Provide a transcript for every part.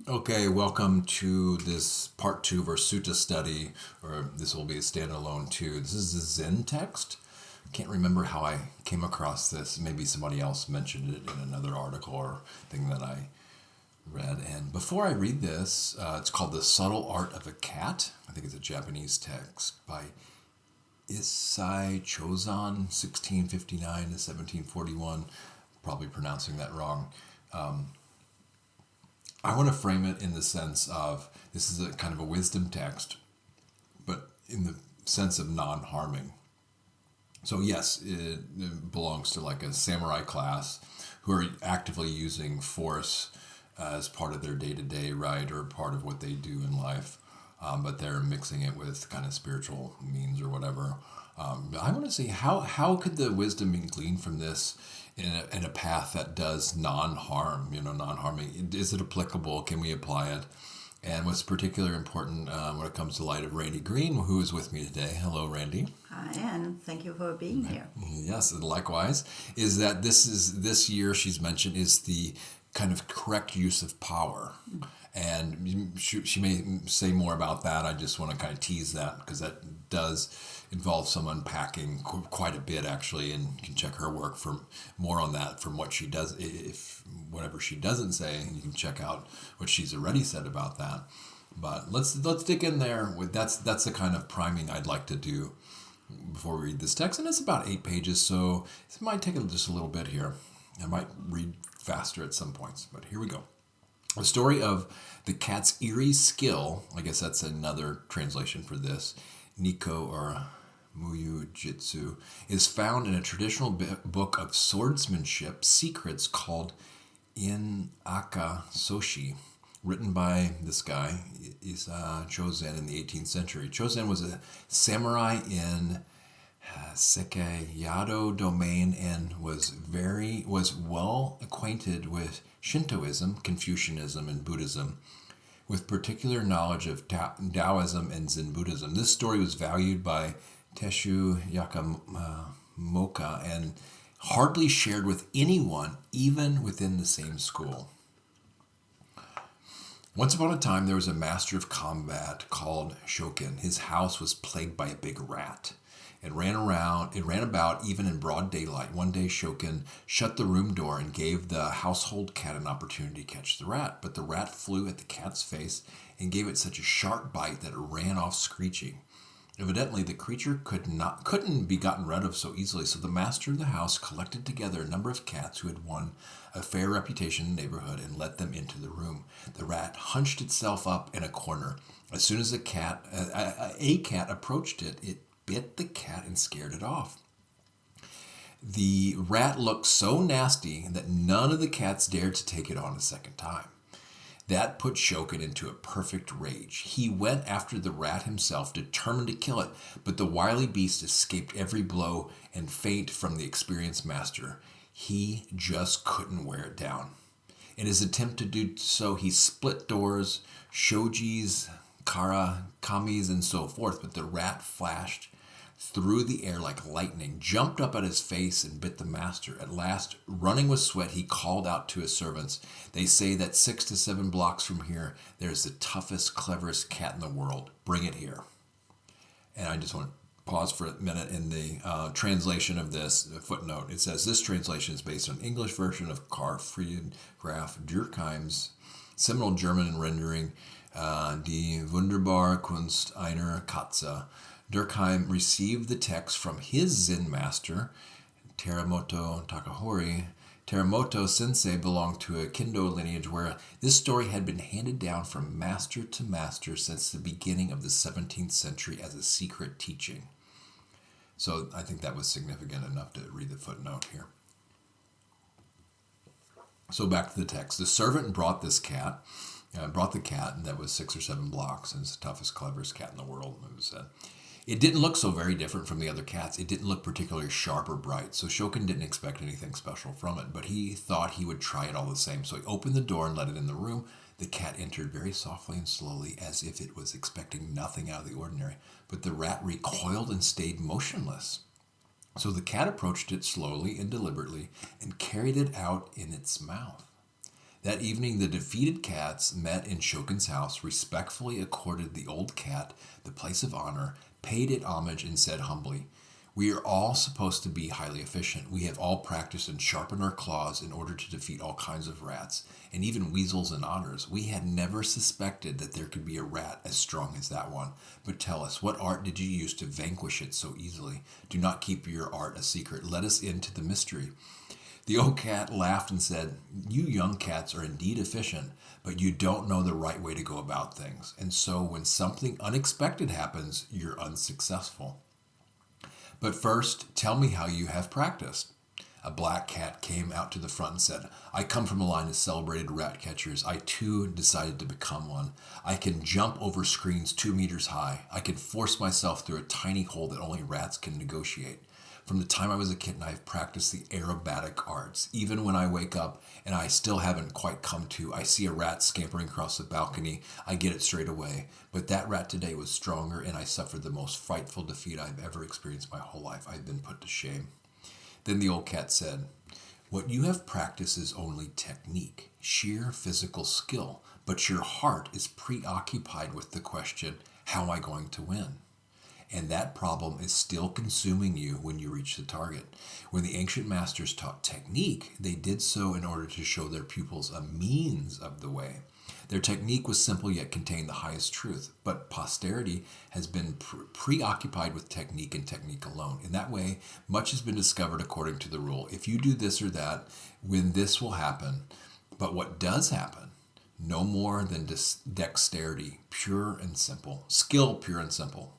Okay, welcome to this part two of our sutta study, or this will be a standalone too. This is a Zen text. Can't remember how I came across this. Maybe somebody else mentioned it in another article or thing that I read. And before I read this, it's called The Subtle Art of a Cat. I think it's a Japanese text by Issai Chozan, 1659 to 1741. Probably pronouncing that wrong. I want to frame it in the sense of this is a kind of a wisdom text, but in the sense of non-harming. So yes, it belongs to like a samurai class who are actively using force as part of their day-to-day, right, or part of what they do in life, but they're mixing it with kind of spiritual means or whatever. I want to see how could the wisdom be gleaned from this in a path that does non-harm, non-harming. Is it applicable? Can we apply it? And what's particularly important when it comes to light of Randy Green, who is with me today. Hello, Randy. Hi, and thank you for being here. Yes, and likewise, is that this year she's mentioned is the kind of correct use of power. And she may say more about that. I just want to kind of tease that because that does involve some unpacking quite a bit, actually, and you can check her work for more on that from what she does. If whatever she doesn't say, you can check out what she's already said about that. But let's dig in there. That's the kind of priming I'd like to do before we read this text, and it's about 8 pages, so it might take just a little bit here. I might read faster at some points, but here we go. The story of the cat's eerie skill, I guess that's another translation for this, Nikko or Muyu Jitsu, is found in a traditional book of swordsmanship secrets called In Aka Soshi, written by this guy, Chozen, in the 18th century. Chozen was a samurai in Sekeyado domain and was well acquainted with Shintoism, Confucianism, and Buddhism, with particular knowledge of Taoism and Zen Buddhism. This story was valued by Teshu Yakamoka and hardly shared with anyone, even within the same school. Once upon a time, there was a master of combat called Shokin. His house was plagued by a big rat. It ran about even in broad daylight. One day, Shokin shut the room door and gave the household cat an opportunity to catch the rat. But the rat flew at the cat's face and gave it such a sharp bite that it ran off screeching. Evidently, the creature couldn't be gotten rid of so easily, so the master of the house collected together a number of cats who had won a fair reputation in the neighborhood and let them into the room. The rat hunched itself up in a corner. As soon as a cat approached it, it bit the cat and scared it off. The rat looked so nasty that none of the cats dared to take it on a second time. That put Shokin into a perfect rage. He went after the rat himself, determined to kill it, but the wily beast escaped every blow and feint from the experienced master. He just couldn't wear it down. In his attempt to do so, he split doors, shojis, kamis, and so forth, but the rat flashed through the air like lightning, jumped up at his face and bit the master. At last, running with sweat, he called out to his servants. They say that 6 to 7 blocks from here, there's the toughest, cleverest cat in the world. Bring it here. And I just want to pause for a minute in the translation of this footnote. It says, this translation is based on English version of Karl Friedrich Durkheim's seminal German rendering, Die Wunderbare Kunst einer Katze. Durkheim received the text from his Zen master, Teramoto Takahori. Teramoto sensei belonged to a Kendo lineage where this story had been handed down from master to master since the beginning of the 17th century as a secret teaching. So I think that was significant enough to read the footnote here. So back to the text. The servant brought the cat that was 6 or 7 blocks, and it's the toughest, cleverest cat in the world, it was said. It didn't look so very different from the other cats. It didn't look particularly sharp or bright, so Shokin didn't expect anything special from it, but he thought he would try it all the same. So he opened the door and let it in the room. The cat entered very softly and slowly, as if it was expecting nothing out of the ordinary, but the rat recoiled and stayed motionless. So the cat approached it slowly and deliberately and carried it out in its mouth. That evening, the defeated cats met in Shokin's house, respectfully accorded the old cat the place of honor, paid it homage, and said humbly, "We are all supposed to be highly efficient. We have all practiced and sharpened our claws in order to defeat all kinds of rats, and even weasels and otters. We had never suspected that there could be a rat as strong as that one. But tell us, what art did you use to vanquish it so easily? Do not keep your art a secret. Let us into the mystery." The old cat laughed and said, "You young cats are indeed efficient, but you don't know the right way to go about things. And so when something unexpected happens, you're unsuccessful. But first, tell me how you have practiced." A black cat came out to the front and said, "I come from a line of celebrated rat catchers. I too decided to become one. I can jump over screens 2 meters high. I can force myself through a tiny hole that only rats can negotiate. From the time I was a kitten, I've practiced the aerobatic arts. Even when I wake up and I still haven't quite come to, I see a rat scampering across the balcony, I get it straight away. But that rat today was stronger, and I suffered the most frightful defeat I've ever experienced my whole life. I've been put to shame." Then the old cat said, "What you have practiced is only technique, sheer physical skill, but your heart is preoccupied with the question, how am I going to win? And that problem is still consuming you when you reach the target. When the ancient masters taught technique, they did so in order to show their pupils a means of the way. Their technique was simple yet contained the highest truth, but posterity has been preoccupied with technique and technique alone. In that way, much has been discovered according to the rule. If you do this or that, when this will happen. But what does happen? No more than dexterity, pure and simple. Skill, pure and simple.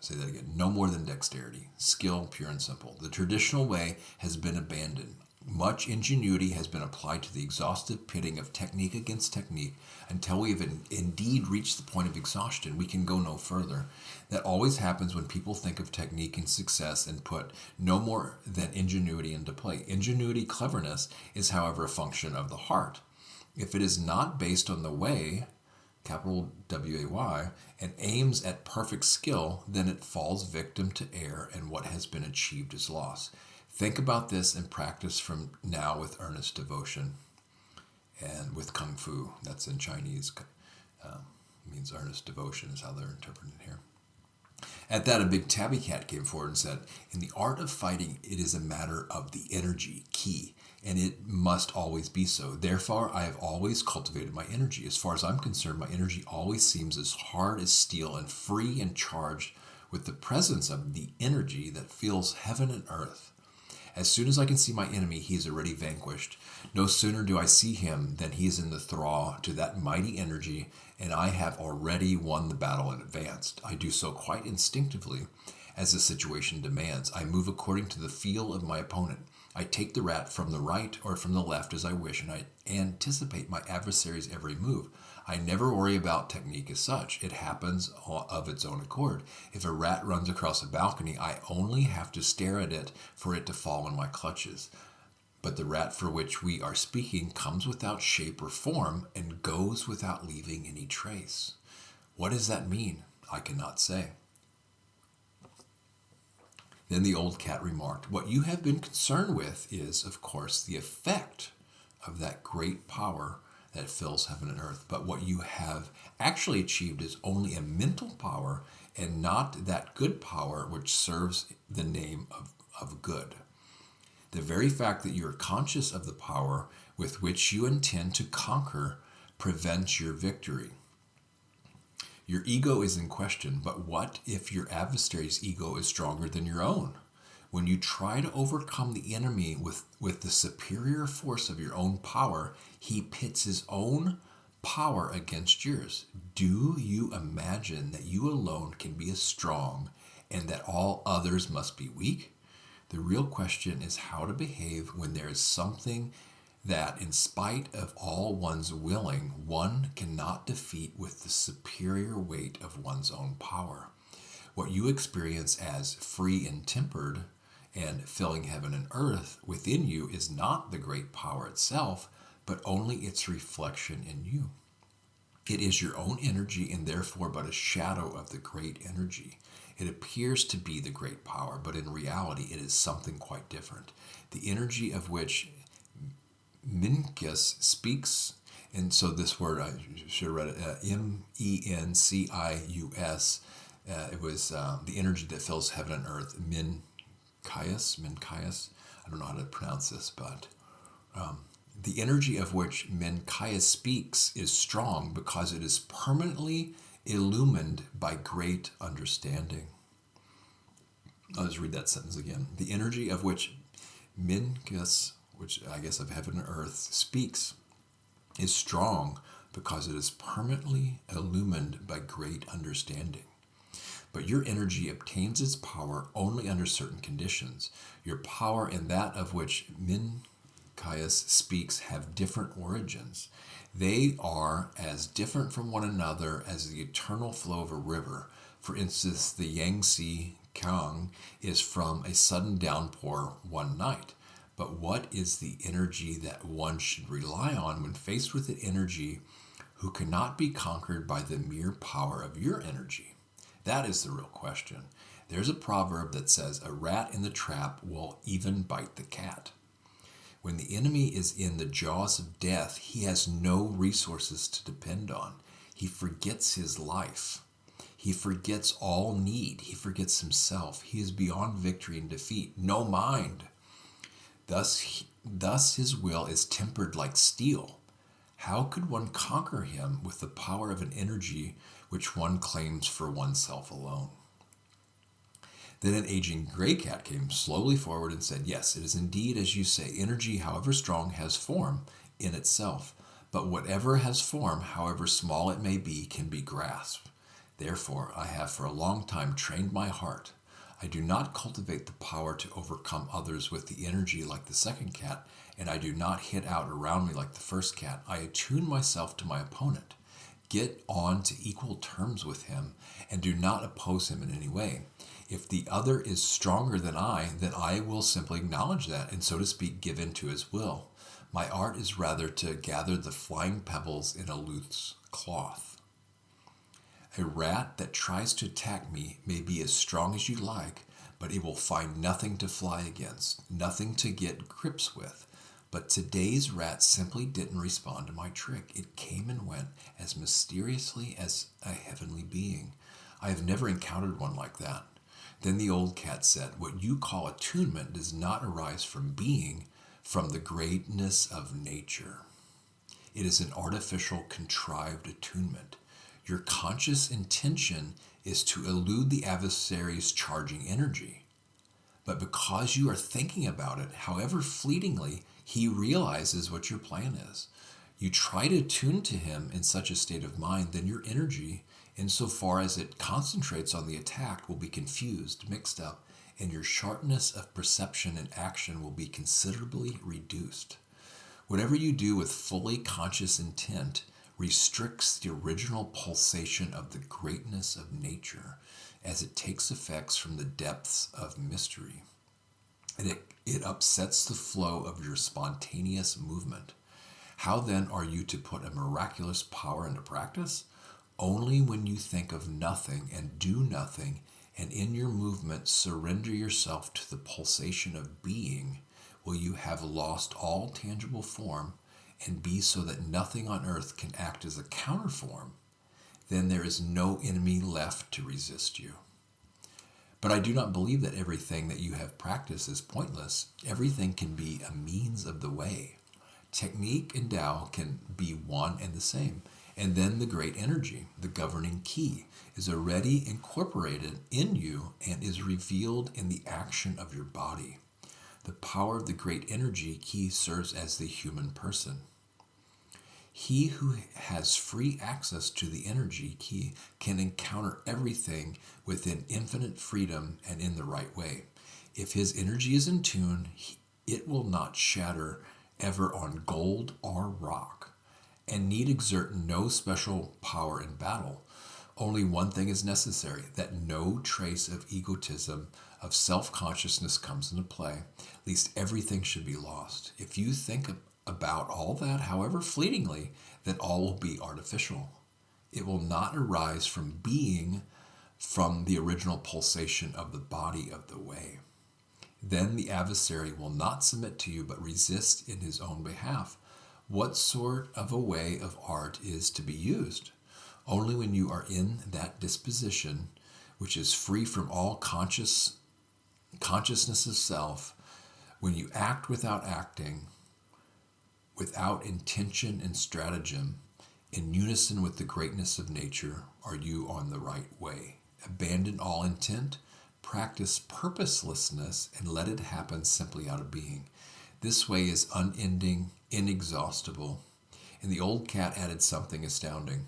Say that again. No more than dexterity. Skill, pure and simple. The traditional way has been abandoned. Much ingenuity has been applied to the exhaustive pitting of technique against technique until we have indeed reached the point of exhaustion. We can go no further. That always happens when people think of technique and success and put no more than ingenuity into play. Ingenuity, cleverness, is however a function of the heart. If it is not based on the way, capital W-A-Y, and aims at perfect skill, then it falls victim to error, and what has been achieved is lost. Think about this and practice from now with earnest devotion. And with Kung Fu, that's in Chinese, means earnest devotion is how they're interpreted here. At that, a big tabby cat came forward and said, "In the art of fighting, it is a matter of the energy, ki, and it must always be so. Therefore, I have always cultivated my energy. As far as I'm concerned, my energy always seems as hard as steel and free and charged with the presence of the energy that fills heaven and earth. As soon as I can see my enemy, he is already vanquished. No sooner do I see him than he is in the thrall to that mighty energy, and I have already won the battle and advanced. I do so quite instinctively, as the situation demands. I move according to the feel of my opponent. I take the rat from the right or from the left as I wish, and I anticipate my adversary's every move. I never worry about technique as such. It happens of its own accord. If a rat runs across a balcony, I only have to stare at it for it to fall in my clutches. But the rat for which we are speaking comes without shape or form and goes without leaving any trace. What does that mean? I cannot say." Then the old cat remarked, "What you have been concerned with is, of course, the effect of that great power that fills heaven and earth. But what you have actually achieved is only a mental power and not that good power which serves the name of good. The very fact that you are conscious of the power with which you intend to conquer prevents your victory. Your ego is in question, but what if your adversary's ego is stronger than your own? When you try to overcome the enemy with the superior force of your own power, he pits his own power against yours. Do you imagine that you alone can be as strong and that all others must be weak? The real question is how to behave when there is something that, in spite of all one's willing, one cannot defeat with the superior weight of one's own power. What you experience as free and tempered and filling heaven and earth within you is not the great power itself, but only its reflection in you. It is your own energy and therefore but a shadow of the great energy. It appears to be the great power, but in reality it is something quite different. The energy of which Mencius speaks, and so this word, I should have read it, Mencius, it was the energy that fills heaven and earth, Mencius, I don't know how to pronounce this, but the energy of which Mencius speaks is strong because it is permanently illumined by great understanding. I'll just read that sentence again. The energy of which Mencius, which I guess of heaven and earth, speaks is strong because it is permanently illumined by great understanding. But your energy obtains its power only under certain conditions. Your power and that of which Mencius speaks have different origins. They are as different from one another as the eternal flow of a river. For instance, the Yangtze Kiang is from a sudden downpour one night. But what is the energy that one should rely on when faced with an energy who cannot be conquered by the mere power of your energy? That is the real question. There's a proverb that says, a rat in the trap will even bite the cat. When the enemy is in the jaws of death, he has no resources to depend on. He forgets his life. He forgets all need. He forgets himself. He is beyond victory and defeat. No mind. Thus his will is tempered like steel. How could one conquer him with the power of an energy which one claims for oneself alone? Then an aging gray cat came slowly forward and said, yes, it is indeed as you say, energy, however strong, has form in itself. But whatever has form, however small it may be, can be grasped. Therefore, I have for a long time trained my heart. I do not cultivate the power to overcome others with the energy like the second cat, and I do not hit out around me like the first cat. I attune myself to my opponent, get on to equal terms with him, and do not oppose him in any way. If the other is stronger than I, then I will simply acknowledge that, and so to speak, give in to his will. My art is rather to gather the flying pebbles in a loose cloth. A rat that tries to attack me may be as strong as you like, but it will find nothing to fly against, nothing to get grips with. But today's rat simply didn't respond to my trick. It came and went as mysteriously as a heavenly being. I have never encountered one like that. Then the old cat said, what you call attunement does not arise from being, from the greatness of nature. It is an artificial, contrived attunement. Your conscious intention is to elude the adversary's charging energy. But because you are thinking about it, however fleetingly, he realizes what your plan is. You try to attune to him in such a state of mind, then your energy, insofar as it concentrates on the attack, will be confused, mixed up, and your sharpness of perception and action will be considerably reduced. Whatever you do with fully conscious intent restricts the original pulsation of the greatness of nature as it takes effects from the depths of mystery. And it upsets the flow of your spontaneous movement. How then are you to put a miraculous power into practice? Only when you think of nothing and do nothing, and in your movement surrender yourself to the pulsation of being, will you have lost all tangible form and be so that nothing on earth can act as a counterform. Then there is no enemy left to resist you. But I do not believe that everything that you have practiced is pointless. Everything can be a means of the way. Technique and Tao can be one and the same. And then the great energy, the governing key, is already incorporated in you and is revealed in the action of your body. The power of the great energy key serves as the human person. He who has free access to the energy key can encounter everything within infinite freedom and in the right way. If his energy is in tune, it will not shatter ever on gold or rock, and need exert no special power in battle. Only one thing is necessary, that no trace of egotism, of self-consciousness comes into play, lest everything should be lost. If you think about all that, however fleetingly, then all will be artificial. It will not arise from being, from the original pulsation of the body of the way. Then the adversary will not submit to you, but resist in his own behalf. What sort of a way of art is to be used? Only when you are in that disposition, which is free from all consciousness of self, when you act without acting, without intention and stratagem, in unison with the greatness of nature, are you on the right way. Abandon all intent, practice purposelessness, and let it happen simply out of being. This way is unending, inexhaustible. And the old cat added something astounding.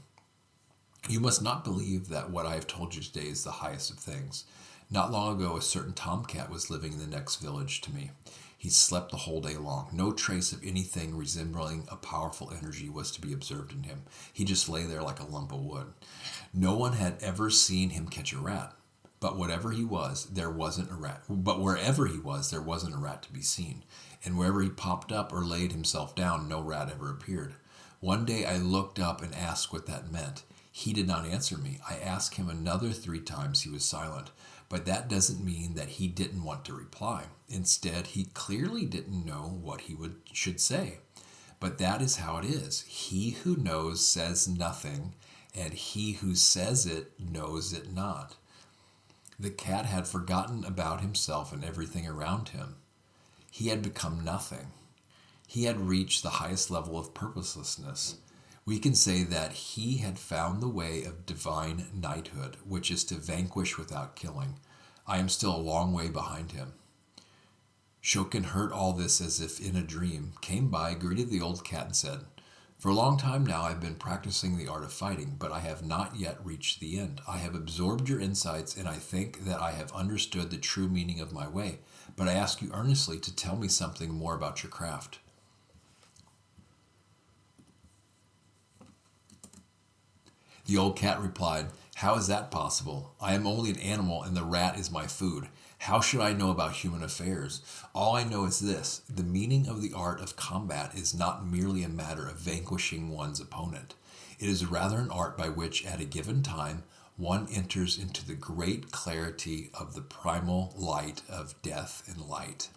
You must not believe that what I have told you today is the highest of things. Not long ago, a certain tomcat was living in the next village to me. He slept the whole day long. No trace of anything resembling a powerful energy was to be observed in him. He just lay there like a lump of wood. No one had ever seen him catch a rat. But wherever he was, there wasn't a rat to be seen. And wherever he popped up or laid himself down, no rat ever appeared. One day I looked up and asked what that meant. He did not answer me. I asked him another 3 times. He was silent. But that doesn't mean that he didn't want to reply. Instead, he clearly didn't know what he should say. But that is how it is. He who knows says nothing, and he who says it knows it not. The cat had forgotten about himself and everything around him. He had become nothing. He had reached the highest level of purposelessness. We can say that he had found the way of divine knighthood, which is to vanquish without killing. I am still a long way behind him. Shokin heard all this as if in a dream, came by, greeted the old cat, and said, "For a long time now I have been practicing the art of fighting, but I have not yet reached the end. I have absorbed your insights, and I think that I have understood the true meaning of my way. But I ask you earnestly to tell me something more about your craft." The old cat replied, "How is that possible? I am only an animal, and the rat is my food. How should I know about human affairs? All I know is this: the meaning of the art of combat is not merely a matter of vanquishing one's opponent. It is rather an art by which, at a given time, one enters into the great clarity of the primal light of death and light.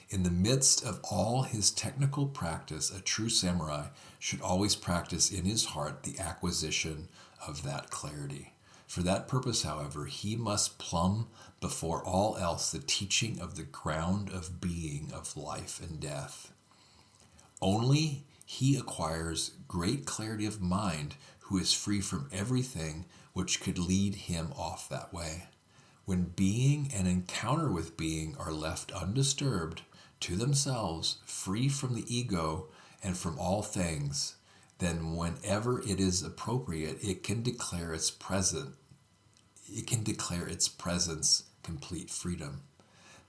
In the midst of all his technical practice, a true samurai should always practice in his heart the acquisition of that clarity. For that purpose, however, he must plumb before all else the teaching of the ground of being, of life and death. Only he acquires great clarity of mind who is free from everything which could lead him off that way. When being and encounter with being are left undisturbed, to themselves, free from the ego and from all things, then whenever it is appropriate, it can declare its presence complete freedom.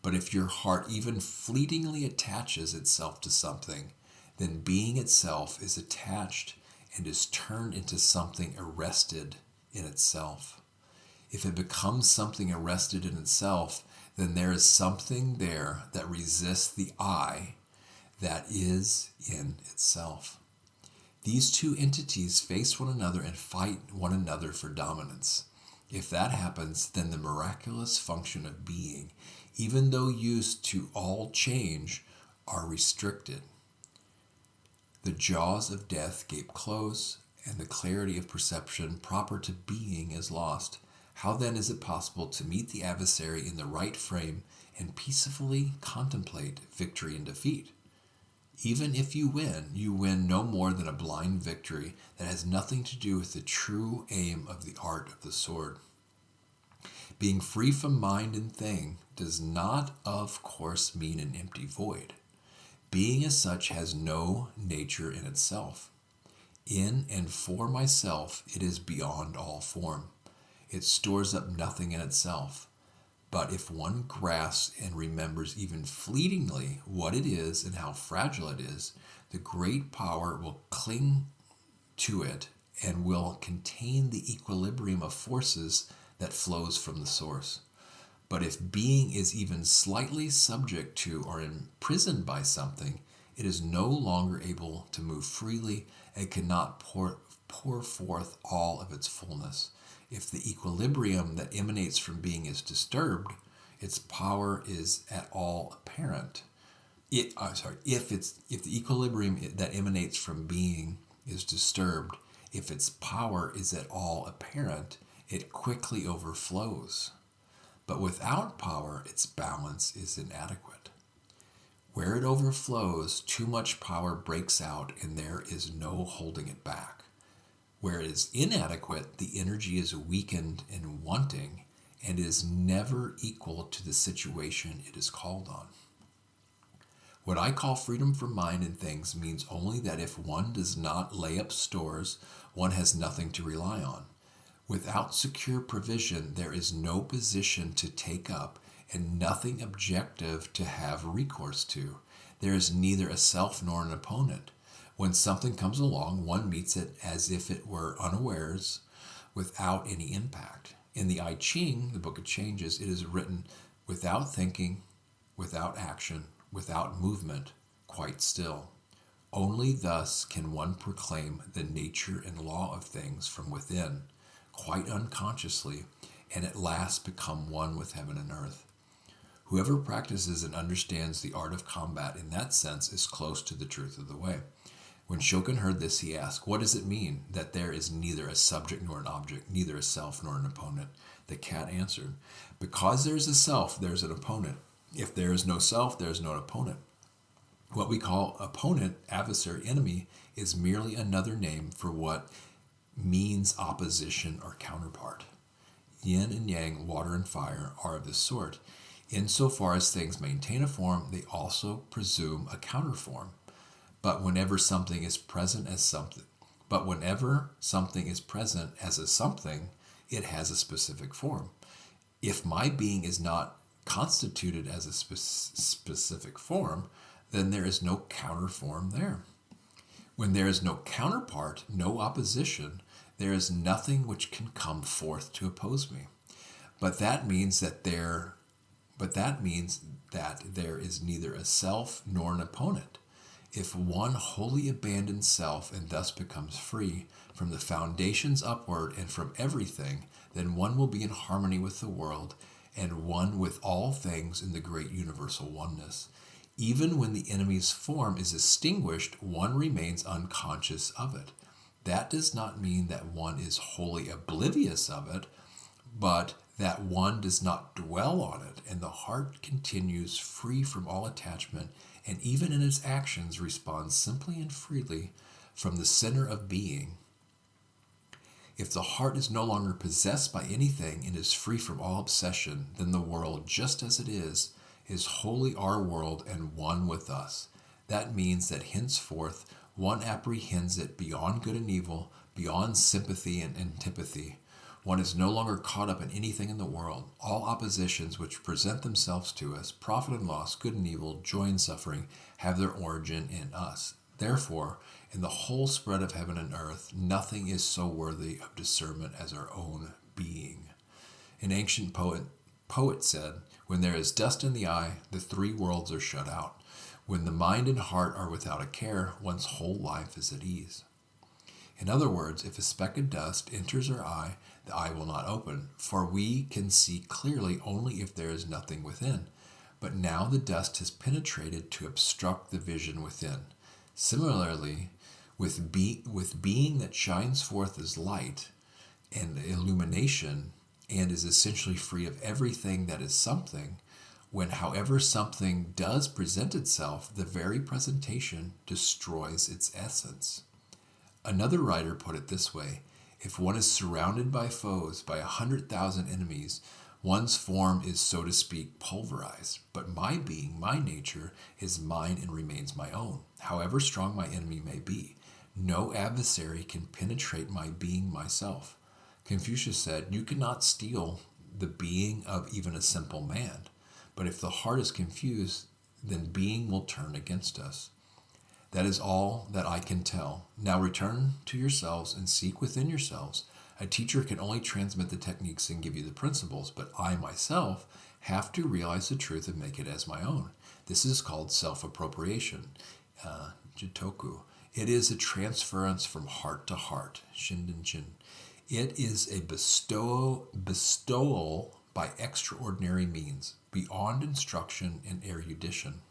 But if your heart even fleetingly attaches itself to something, then being itself is attached and is turned into something arrested in itself. If it becomes something arrested in itself, then there is something there that resists the I that is in itself. These two entities face one another and fight one another for dominance. If that happens, then the miraculous function of being, even though used to all change, are restricted. The jaws of death gape close, and the clarity of perception proper to being is lost. How then is it possible to meet the adversary in the right frame and peacefully contemplate victory and defeat? Even if you win no more than a blind victory that has nothing to do with the true aim of the art of the sword. Being free from mind and thing does not, of course, mean an empty void. Being as such has no nature in itself. In and for myself, it is beyond all form. It stores up nothing in itself. But if one grasps and remembers even fleetingly what it is and how fragile it is, the great power will cling to it and will contain the equilibrium of forces that flows from the source. But if being is even slightly subject to or imprisoned by something, it is no longer able to move freely and cannot pour forth all of its fullness. If the equilibrium that emanates from being is disturbed, its power is at all apparent. If the equilibrium that emanates from being is disturbed, if its power is at all apparent, it quickly overflows. But without power, its balance is inadequate. Where it overflows, too much power breaks out and there is no holding it back. Where it is inadequate, the energy is weakened and wanting and is never equal to the situation it is called on. What I call freedom from mind and things means only that if one does not lay up stores, one has nothing to rely on. Without secure provision, there is no position to take up and nothing objective to have recourse to. There is neither a self nor an opponent. When something comes along, one meets it as if it were unawares, without any impact. In the I Ching, the Book of Changes, it is written, without thinking, without action, without movement, quite still. Only thus can one proclaim the nature and law of things from within, quite unconsciously, and at last become one with heaven and earth. Whoever practices and understands the art of combat in that sense is close to the truth of the way. When Shokin heard this, he asked, what does it mean that there is neither a subject nor an object, neither a self nor an opponent? The cat answered, because there is a self, there is an opponent. If there is no self, there is no opponent. What we call opponent, adversary, enemy, is merely another name for what means opposition or counterpart. Yin and yang, water and fire, are of this sort. Insofar as things maintain a form, they also presume a counterform. But whenever something is present as something, a something, it has a specific form. If my being is not constituted as a specific form, then there is no counterform there. When there is no counterpart, no opposition, there is nothing which can come forth to oppose me. But that means that there is neither a self nor an opponent. If one wholly abandons self and thus becomes free from the foundations upward and from everything, then one will be in harmony with the world and one with all things in the great universal oneness. Even when the enemy's form is extinguished, one remains unconscious of it. That does not mean that one is wholly oblivious of it, but that one does not dwell on it, and the heart continues free from all attachment, and even in its actions responds simply and freely from the center of being. If the heart is no longer possessed by anything and is free from all obsession, then the world, just as it is wholly our world and one with us. That means that henceforth one apprehends it beyond good and evil, beyond sympathy and antipathy. One is no longer caught up in anything in the world. All oppositions which present themselves to us, profit and loss, good and evil, joy and suffering, have their origin in us. Therefore, in the whole spread of heaven and earth, nothing is so worthy of discernment as our own being. An ancient poet said, when there is dust in the eye, the three worlds are shut out. When the mind and heart are without a care, one's whole life is at ease. In other words, if a speck of dust enters our eye, the eye will not open, for we can see clearly only if there is nothing within. But now the dust has penetrated to obstruct the vision within. Similarly, with being that shines forth as light and illumination and is essentially free of everything that is something, when however something does present itself, the very presentation destroys its essence. Another writer put it this way, if one is surrounded by foes, by 100,000 enemies, one's form is, so to speak, pulverized. But my being, my nature, is mine and remains my own, however strong my enemy may be. No adversary can penetrate my being myself. Confucius said, you cannot steal the being of even a simple man. But if the heart is confused, then being will turn against us. That is all that I can tell. Now return to yourselves and seek within yourselves. A teacher can only transmit the techniques and give you the principles, but I myself have to realize the truth and make it as my own. This is called self-appropriation, jitoku. It is a transference from heart to heart, shindinshin. It is a bestowal by extraordinary means. beyond instruction and erudition,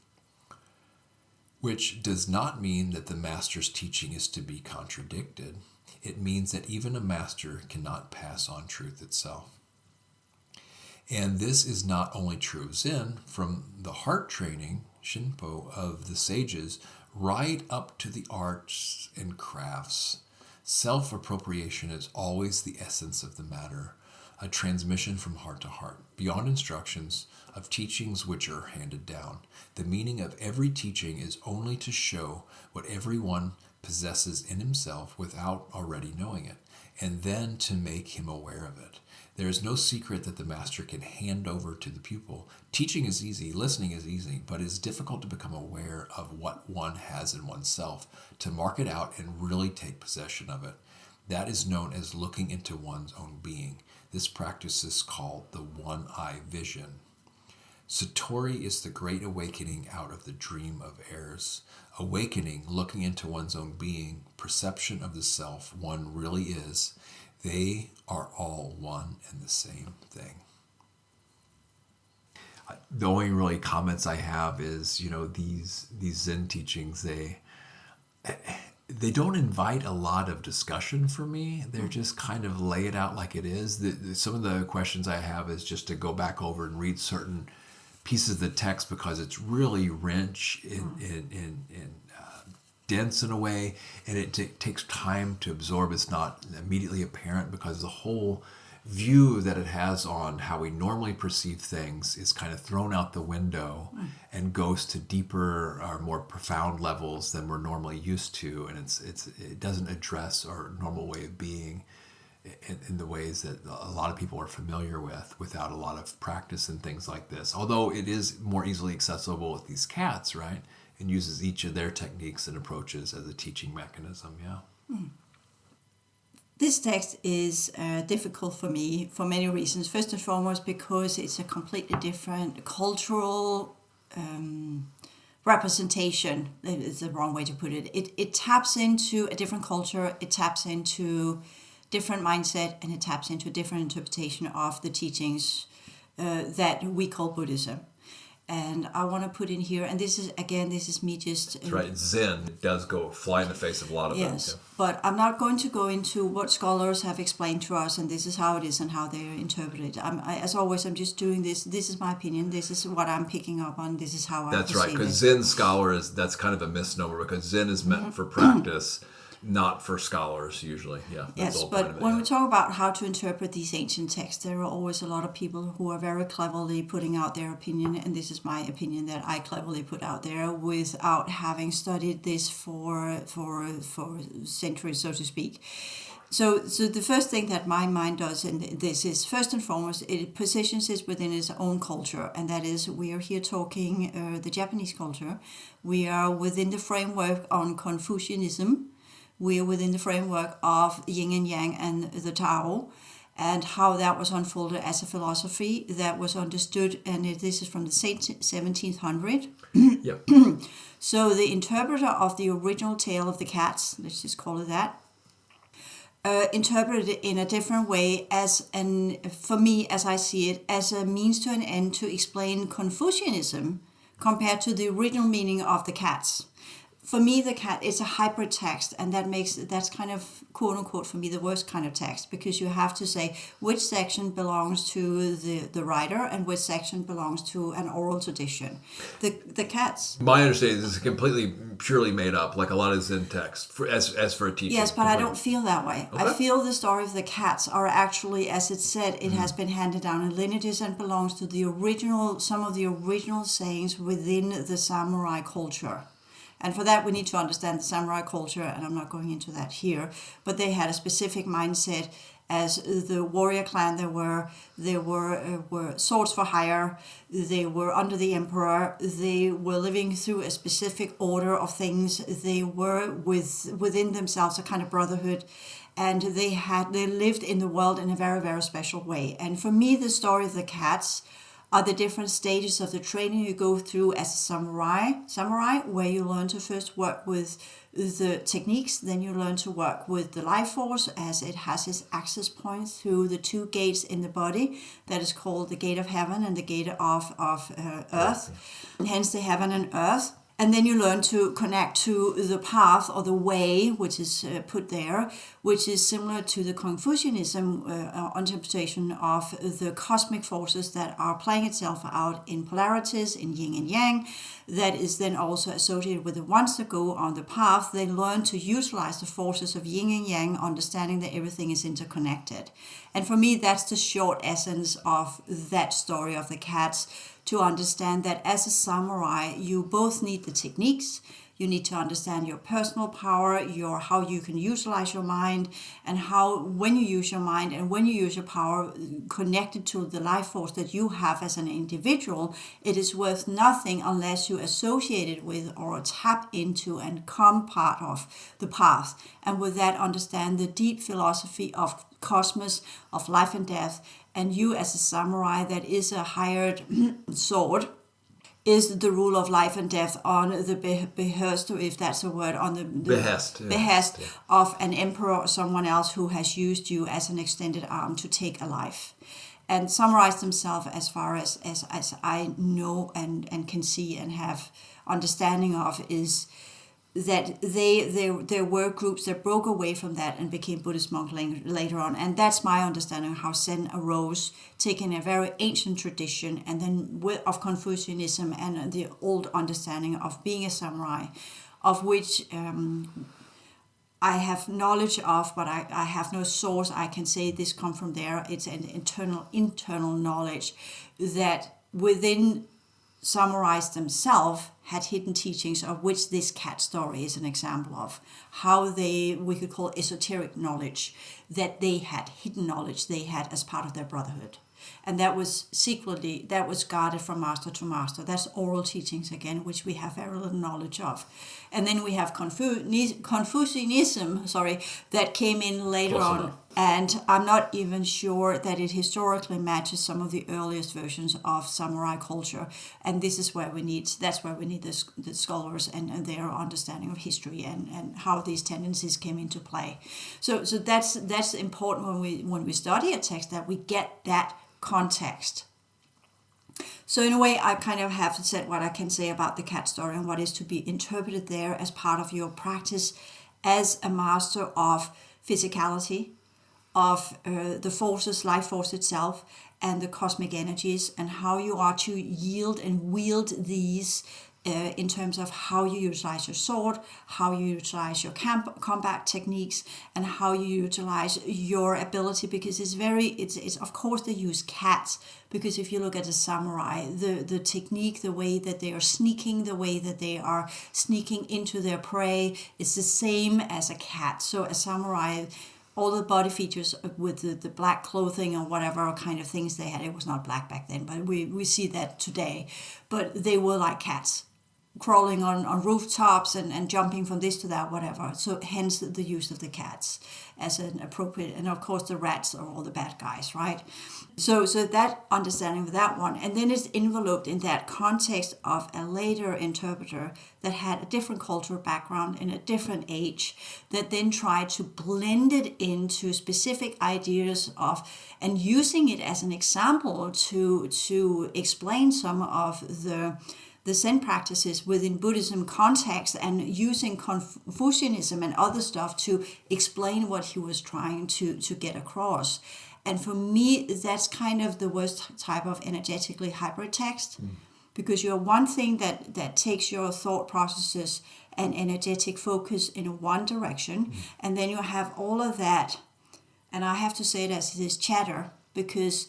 which does not mean that the master's teaching is to be contradicted. It means that even a master cannot pass on truth itself. And this is not only true of Zen, from the heart training, Shinpo, of the sages, right up to the arts and crafts. Self-appropriation is always the essence of the matter, a transmission from heart to heart, beyond instructions of teachings which are handed down. The meaning of every teaching is only to show what everyone possesses in himself without already knowing it, and then to make him aware of it. There is no secret that the master can hand over to the pupil. Teaching is easy, listening is easy, but it is difficult to become aware of what one has in oneself, to mark it out and really take possession of it. That is known as looking into one's own being. This practice is called the one-eye vision. Satori is the great awakening out of the dream of errors. Awakening, looking into one's own being, perception of the self one really is. They are all one and the same thing. The only really comments I have is, these Zen teachings, they don't invite a lot of discussion for me. They're just kind of lay it out like it is. Some of the questions I have is just to go back over and read certain pieces of the text because it's really rich and dense in a way, and it takes time to absorb. It's not immediately apparent because the whole view that it has on how we normally perceive things is kind of thrown out the window and goes to deeper or more profound levels than we're normally used to, and it doesn't address our normal way of being in the ways that a lot of people are familiar with without a lot of practice and things like this. Although it is more easily accessible with these cats, right? And uses each of their techniques and approaches as a teaching mechanism, This text is difficult for me for many reasons. First and foremost, because it's a completely different cultural representation. It's the wrong way to put it. It taps into a different culture. It taps into different mindset, and it taps into a different interpretation of the teachings that we call Buddhism. And I want to put in here, and this is me just... That's right, Zen does go fly in the face of a lot of yes, them. but I'm not going to go into what scholars have explained to us, and this is how it is and how they interpret it. As always, I'm just doing this. This is my opinion. This is what I'm picking up on. This is how I That's perceive right, because it. Zen scholar that's kind of a misnomer, because Zen is meant for practice, not for scholars usually. Yes, but when we talk about how to interpret these ancient texts, there are always a lot of people who are very cleverly putting out their opinion, and this is my opinion that I cleverly put out there without having studied this for centuries, so to speak. So the first thing that my mind does in this is, first and foremost, it positions it within its own culture, and that is, we are here talking the Japanese culture. We are within the framework on Confucianism. We are within the framework of yin and yang and the Tao, and how that was unfolded as a philosophy that was understood, and this is from the 1700s. Yep. So the interpreter of the original tale of the cats, let's just call it that, interpreted it in a different way for me, as I see it, as a means to an end to explain Confucianism compared to the original meaning of the cats. For me, the cat is a hybrid text, and that's kind of, quote unquote, for me, the worst kind of text, because you have to say which section belongs to the writer and which section belongs to an oral tradition. The cats. My understanding is completely purely made up, like a lot of Zen text, as for a teaching. Yes, but I don't feel that way. Okay. I feel the story of the cats are actually, as it said, it has been handed down in lineages and belongs to some of the original sayings within the samurai culture. And for that, we need to understand the samurai culture, and I'm not going into that here. But they had a specific mindset as the warrior clan. There were swords for hire. They were under the emperor. They were living through a specific order of things. They were within themselves a kind of brotherhood, and they lived in the world in a very, very special way. And for me, the story of the cats are the different stages of the training you go through as a samurai, where you learn to first work with the techniques, then you learn to work with the life force as it has its access points through the two gates in the body that is called the gate of heaven and the gate of earth, and hence the heaven and earth. And then you learn to connect to the path or the way, which is put there, which is similar to the Confucianism interpretation of the cosmic forces that are playing itself out in polarities, in yin and yang. That is then also associated with the ones that go on the path. They learn to utilize the forces of yin and yang, understanding that everything is interconnected. And for me, that's the short essence of that story of the cats, to understand that as a samurai, you both need the techniques, you need to understand your personal power, how you can utilize your mind, and how when you use your mind and when you use your power connected to the life force that you have as an individual, it is worth nothing unless you associate it with or tap into and come part of the path. And with that, understand the deep philosophy of cosmos, of life and death, and you as a samurai that is a hired sword is the rule of life and death on the behest, if that's a word, on the behest of an emperor or someone else who has used you as an extended arm to take a life. And samurais themselves, as far as I know and can see and have understanding of, is that there were groups that broke away from that and became Buddhist monks later on. And that's my understanding of how Zen arose, taking a very ancient tradition and then of Confucianism and the old understanding of being a samurai, of which I have knowledge of, but I have no source. I can say this come from there. It's an internal knowledge that within samurais themselves had hidden teachings, of which this cat story is an example of, how we could call esoteric knowledge, that they had hidden knowledge they had as part of their brotherhood. And that was secretly, that was guarded from master to master. That's oral teachings again, which we have very little knowledge of. And then we have Confucianism, that came in later on. And I'm not even sure that it historically matches some of the earliest versions of samurai culture. And this is where that's where we need the scholars and their understanding of history and how these tendencies came into play. So that's important when we study a text, that we get that context. So in a way, I kind of have said what I can say about the cat story and what is to be interpreted there as part of your practice as a master of physicality, of the forces, life force itself, and the cosmic energies, and how you are to yield and wield these in terms of how you utilize your sword, how you utilize your combat techniques, and how you utilize your ability, because it's of course they use cats, because if you look at a samurai, the technique, the way that they are sneaking, the way that they are sneaking into their prey is the same as a cat. So a samurai, all the body features with the black clothing or whatever kind of things they had, it was not black back then, but we see that today, but they were like cats, crawling on rooftops and jumping from this to that, whatever. So hence the use of the cats as an appropriate, and of course the rats are all the bad guys, right? So that understanding of that one, and then it's enveloped in that context of a later interpreter that had a different cultural background in a different age, that then tried to blend it into specific ideas of, and using it as an example to explain some of the Zen practices within Buddhism context, and using Confucianism and other stuff to explain what he was trying to get across. And for me, that's kind of the worst type of energetically hybrid text, because you're one thing that takes your thought processes and energetic focus in one direction, and then you have all of that, and I have to say it as this chatter, because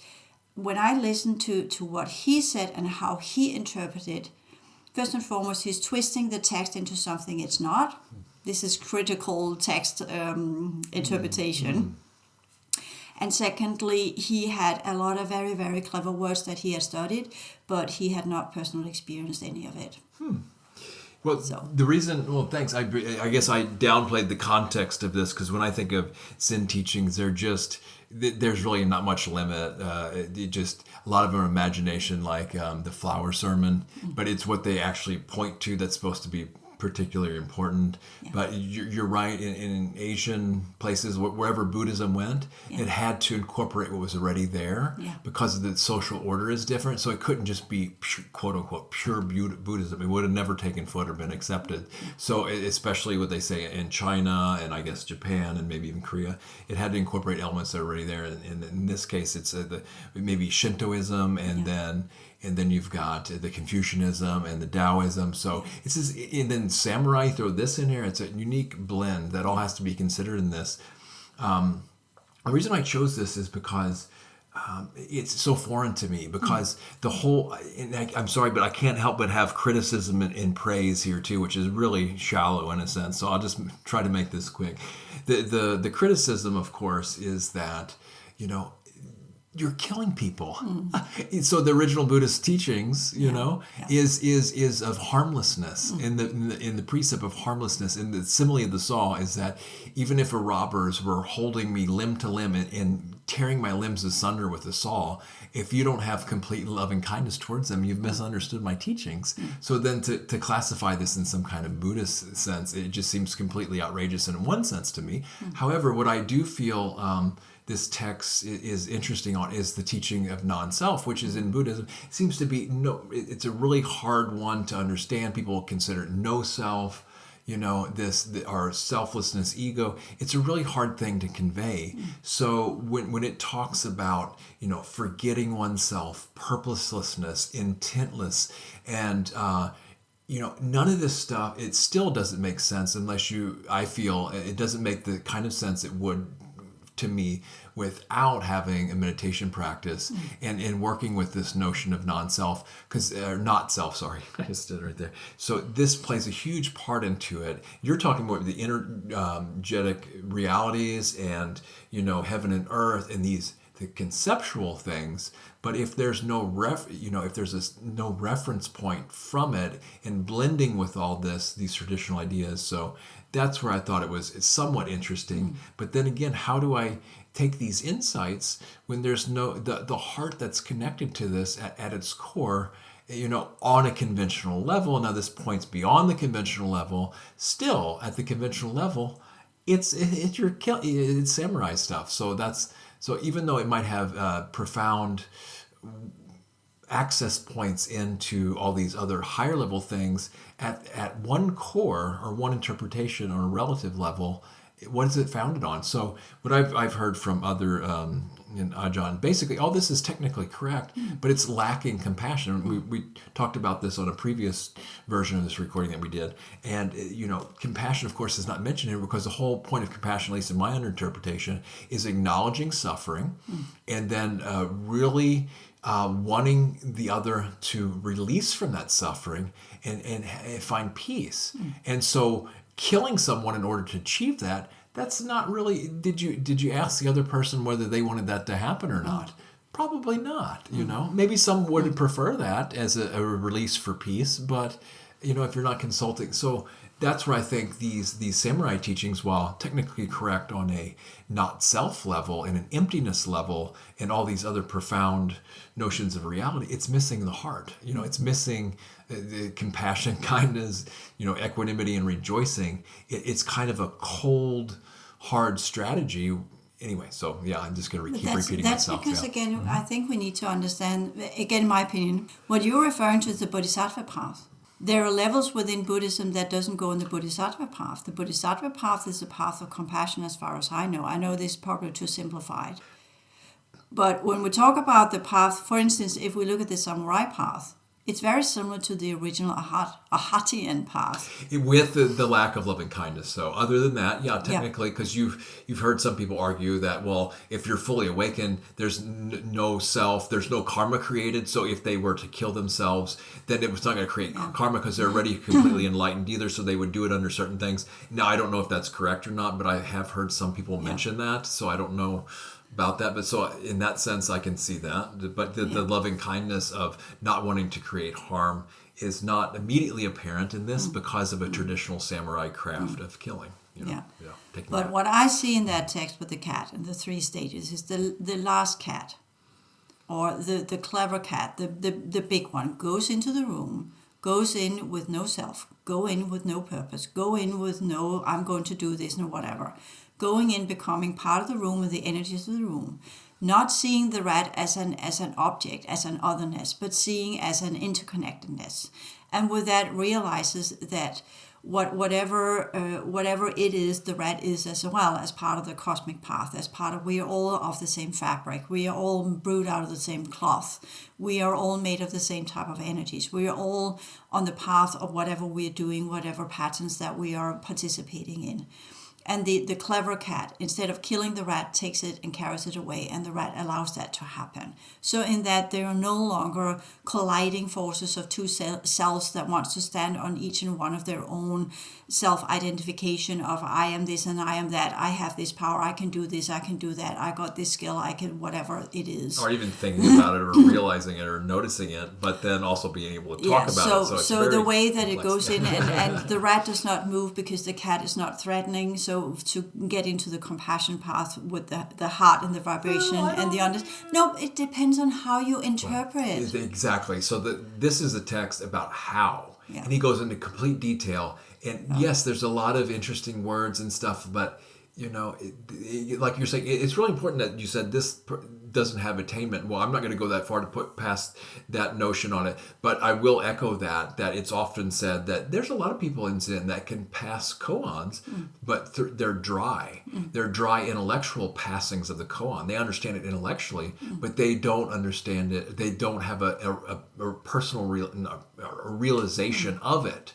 when I listen to what he said and how he interpreted, first and foremost, he's twisting the text into something it's not. This is critical text interpretation. And secondly, he had a lot of very, very clever words that he had studied, but he had not personally experienced any of it. Well, the reason, thanks. I guess I downplayed the context of this because when I think of Zen teachings, there's really not much limit. It just a lot of them are imagination, like the flower sermon, but it's what they actually point to that's supposed to be particularly important. Yeah. But you're right. In Asian places, wherever Buddhism went, it had to incorporate what was already there because the social order is different. So it couldn't just be quote unquote pure Buddhism. It would have never taken foot or been accepted. So especially what they say in China and I guess Japan and maybe even Korea, it had to incorporate elements that are already there. And in this case, it's maybe Shintoism and then you've got the Confucianism and the Daoism. So it's this, and then samurai, throw this in here. It's a unique blend that all has to be considered in this. The reason I chose this is because it's so foreign to me. Because the whole, I'm sorry, but I can't help but have criticism and praise here too, which is really shallow in a sense. So I'll just try to make this quick. The criticism, of course, is that you're killing people. So the original Buddhist teachings, is of harmlessness. In the precept of harmlessness, in the simile of the saw, is that even if a robbers were holding me limb to limb and tearing my limbs asunder with a saw, if you don't have complete loving kindness towards them, you've misunderstood my teachings. So then to classify this in some kind of Buddhist sense, it just seems completely outrageous in one sense to me. However, what I do feel this text is interesting on is the teaching of non-self, which is in Buddhism. It seems to be it's a really hard one to understand. People consider no self, our selflessness, ego. It's a really hard thing to convey. So when it talks about, forgetting oneself, purposelessness, intentless, and none of this stuff, it still doesn't make sense unless I feel it doesn't make the kind of sense it would to me without having a meditation practice and working with this notion of non-self, not self, sorry, I just did it right there. So this plays a huge part into it. You're talking about the energetic realities and, heaven and earth and the conceptual things, but if there's no no reference point from it and blending with all these traditional ideas, so that's where I thought it's somewhat interesting. But then again, how do I take these insights when there's the heart that's connected to this at its core, on a conventional level? Now this points beyond the conventional level. Still, at the conventional level, it's samurai stuff. So even though it might have profound access points into all these other higher level things, at one core or one interpretation on a relative level, what is it founded on? So what I've heard from other in Ajahn, basically all this is technically correct, but it's lacking compassion. We talked about this on a previous version of this recording that we did, and compassion, of course, is not mentioned here because the whole point of compassion, at least in my interpretation, is acknowledging suffering, and then really wanting the other to release from that suffering and find peace. And so killing someone in order to achieve that's not really, did you ask the other person whether they wanted that to happen or not? Probably not, Maybe some would prefer that as a release for peace, but if you're not consulting. So that's where I think these samurai teachings, while technically correct on a not self level and an emptiness level and all these other profound notions of reality, it's missing the heart. It's missing the compassion, kindness, equanimity and rejoicing. It's kind of a cold, hard strategy. Anyway, so yeah, I'm just going to keep repeating myself. That's because, again, I think we need to understand, again, my opinion, what you're referring to is the Bodhisattva path. There are levels within Buddhism that doesn't go on the Bodhisattva path. The Bodhisattva path is a path of compassion as far as I know. I know this is probably too simplified. But when we talk about the path, for instance, if we look at the samurai path, it's very similar to the original Ahatian path. With the lack of loving kindness. So other than that, yeah, technically, because you've heard some people argue that, well, if you're fully awakened, there's no self, there's no karma created. So if they were to kill themselves, then it was not going to create karma because they're already completely enlightened either. So they would do it under certain things. Now, I don't know if that's correct or not, but I have heard some people mention that. So I don't know about that, but so in that sense I can see that, but the loving kindness of not wanting to create harm is not immediately apparent in this because of a traditional samurai craft of killing. But what I see in that text with the cat and the 3 stages is the last cat, or the clever cat, the big one, goes into the room, goes in with no self, go in with no purpose, go in with no, I'm going to do this or whatever. Going in, becoming part of the room with the energies of the room. Not seeing the rat as an object, as an otherness, but seeing as an interconnectedness. And with that realizes that whatever it is, the rat is as well, as part of the cosmic path, as part of, we are all of the same fabric, we are all brewed out of the same cloth, we are all made of the same type of energies, we are all on the path of whatever we are doing, whatever patterns that we are participating in. And the clever cat, instead of killing the rat, takes it and carries it away, and the rat allows that to happen. So in that, there are no longer colliding forces of two selves that wants to stand on each and one of their own self-identification of I am this and I am that, I have this power, I can do this, I can do that, I got this skill, I can whatever it is. Or even thinking about it or realizing it or noticing it, but then also being able to talk about it. So the way that it goes in, and the rat does not move because the cat is not threatening. So to get into the compassion path with the heart and the vibration and the no, it depends on how you interpret. Exactly. So this is a text about how. Yeah. And he goes into complete detail. And yes, there's a lot of interesting words and stuff, but like you're saying, it's really important that you said this doesn't have attainment. Well, I'm not going to go that far to put past that notion on it, but I will echo that it's often said that there's a lot of people in Zen that can pass koans, but they're dry. They're dry intellectual passings of the koan. They understand it intellectually, but they don't understand it. They don't have a personal realization of it.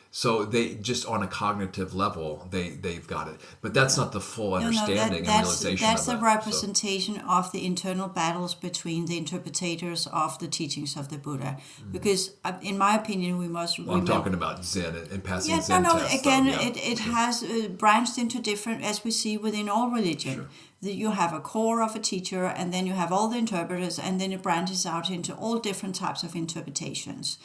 So they just on a cognitive level, they've got it. But that's not the full understanding and realization of it. That's a representation of the internal battles between the interpretators of the teachings of the Buddha. Because in my opinion, we must remember... I'm talking about Zen and passing Zen tests. Again, it has branched into different, as we see within all religion. Sure. You have a core of a teacher, and then you have all the interpreters, and then it branches out into all different types of interpretations.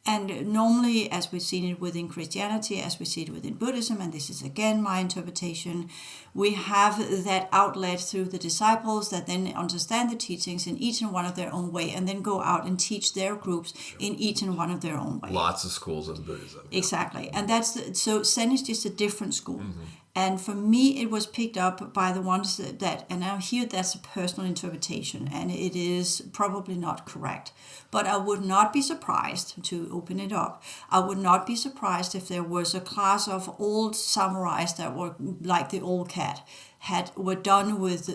And normally, as we've seen it within Christianity, as we see it within Buddhism, and this is again my interpretation, we have that outlet through the disciples that then understand the teachings in each and one of their own way, and then go out and teach their groups in each and one of their own way. Lots of schools of Buddhism. Yeah. Exactly. And so Zen is just a different school. Mm-hmm. And for me, it was picked up by the ones that, and now here that's a personal interpretation, and it is probably not correct. But I would not be surprised, to open it up, I would not be surprised if there was a class of old samurais that were like the old cat, were done with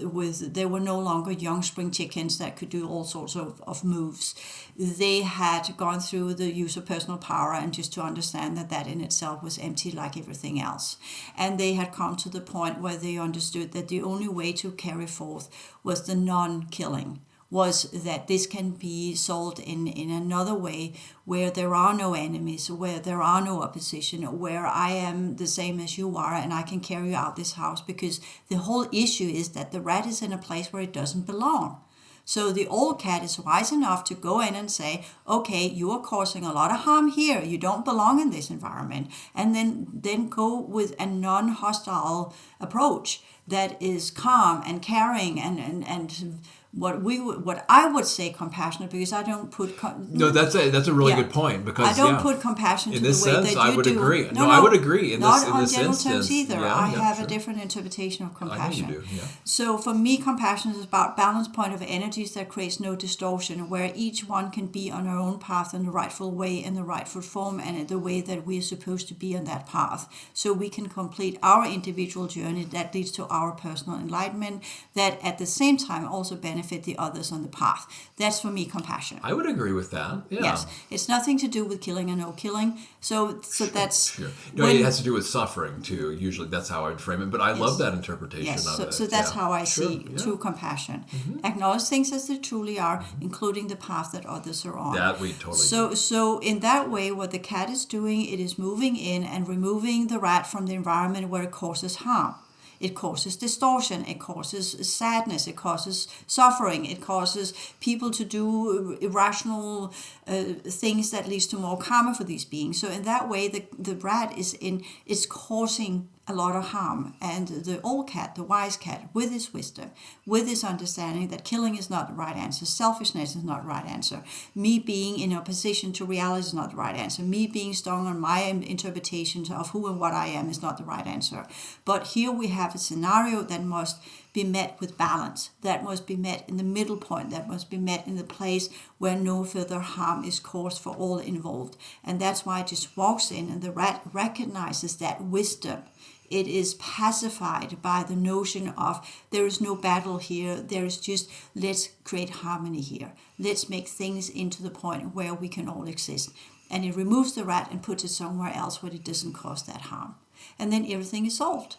they were no longer young spring chickens that could do all sorts of moves. They had gone through the use of personal power, and just to understand that in itself was empty like everything else. And they had come to the point where they understood that the only way to carry forth was the non-killing, was that this can be solved in another way where there are no enemies, where there are no opposition, where I am the same as you are and I can carry out this house, because the whole issue is that the rat is in a place where it doesn't belong. So the old cat is wise enough to go in and say, okay, you are causing a lot of harm here. You don't belong in this environment. And then go with a non-hostile approach that is calm and caring and what I would say compassionate, because I don't put no, that's a really good point, because I don't put compassion in to this the way sense, that you I would do. agree. No, I would agree in not this on in this general instance terms either. Yeah, I have sure. a different interpretation of compassion. I know you do. Yeah. So for me, compassion is about balance point of energies that creates no distortion, where each one can be on our own path in the rightful way, in the rightful form, and in the way that we are supposed to be on that path, so we can complete our individual journey that leads to our personal enlightenment, that at the same time also benefit the others on the path. That's for me compassion. I would agree with that. Yeah. Yes, it's nothing to do with killing and no killing. So that's sure. No, it has to do with suffering too. Usually that's how I'd frame it. But I love that interpretation of it. So that's how I see true compassion. Mm-hmm. Acknowledge things as they truly are, including the path that others are on. That we totally do. So in that way, what the cat is doing, it is moving in and removing the rat from the environment where it causes harm. It causes distortion, it causes sadness, it causes suffering, it causes people to do irrational things that leads to more karma for these beings. So in that way, the rat is causing a lot of harm. And the old cat, the wise cat, with his wisdom, with his understanding that killing is not the right answer, selfishness is not the right answer, me being in opposition to reality is not the right answer, me being strong on my interpretations of who and what I am is not the right answer. But here we have a scenario that must be met with balance, that must be met in the middle point, that must be met in the place where no further harm is caused for all involved. And that's why it just walks in, and the rat recognizes that wisdom. It is pacified by the notion of there is no battle here, there is just let's create harmony here. Let's make things into the point where we can all exist. And it removes the rat and puts it somewhere else where it doesn't cause that harm. And then everything is solved.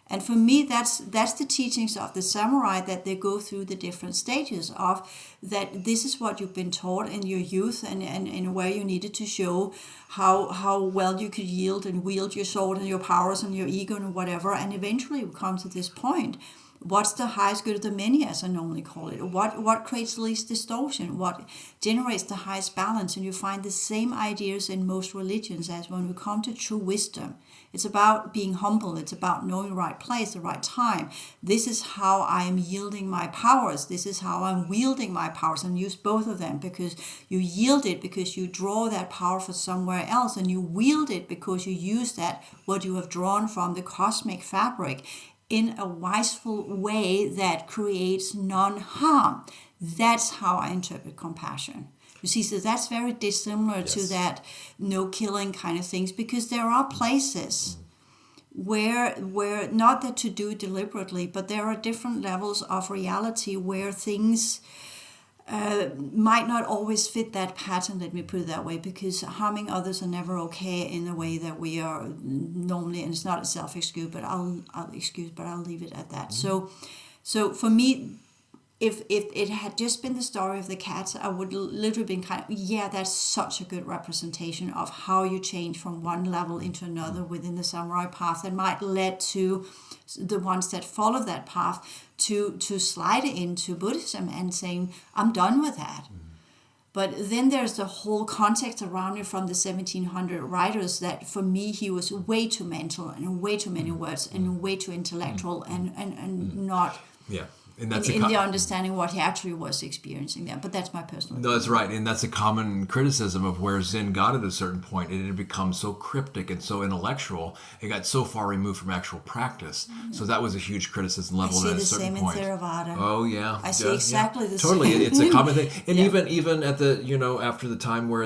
And for me, that's the teachings of the samurai, that they go through the different stages of that this is what you've been taught in your youth and where you needed to show how well you could yield and wield your sword and your powers and your ego and whatever. And eventually we come to this point. What's the highest good of the many, as I normally call it? What creates the least distortion? What generates the highest balance? And you find the same ideas in most religions as when we come to true wisdom. It's about being humble. It's about knowing the right place, the right time. This is how I am yielding my powers. This is how I'm wielding my powers, and use both of them, because you yield it because you draw that power from somewhere else, and you wield it because you use that, what you have drawn from the cosmic fabric, in a wiseful way that creates non-harm. That's how I interpret compassion. You see, so that's very dissimilar to that no killing kind of things, because there are places where not that to do deliberately, but there are different levels of reality where things might not always fit that pattern, let me put it that way, because harming others are never okay in the way that we are normally, and it's not a self-excuse, but I'll leave it at that. So for me, if it had just been the story of the cats, I would literally been kind of, that's such a good representation of how you change from one level into another within the samurai path that might lead to the ones that follow that path to slide into Buddhism and saying, I'm done with that. But then there's the whole context around it from the 1700 writers that for me he was way too mental and way too many words and way too intellectual and not... Yeah. And that's in the understanding what he actually was experiencing there. But that's my personal opinion. No, that's right. And that's a common criticism of where Zen got at a certain point. It had become so cryptic and so intellectual. It got so far removed from actual practice. Mm-hmm. So that was a huge criticism leveled at a certain point. I see the same in Theravada. Oh, yeah. I see exactly the totally. same. It's a common thing. And even at the, after the time where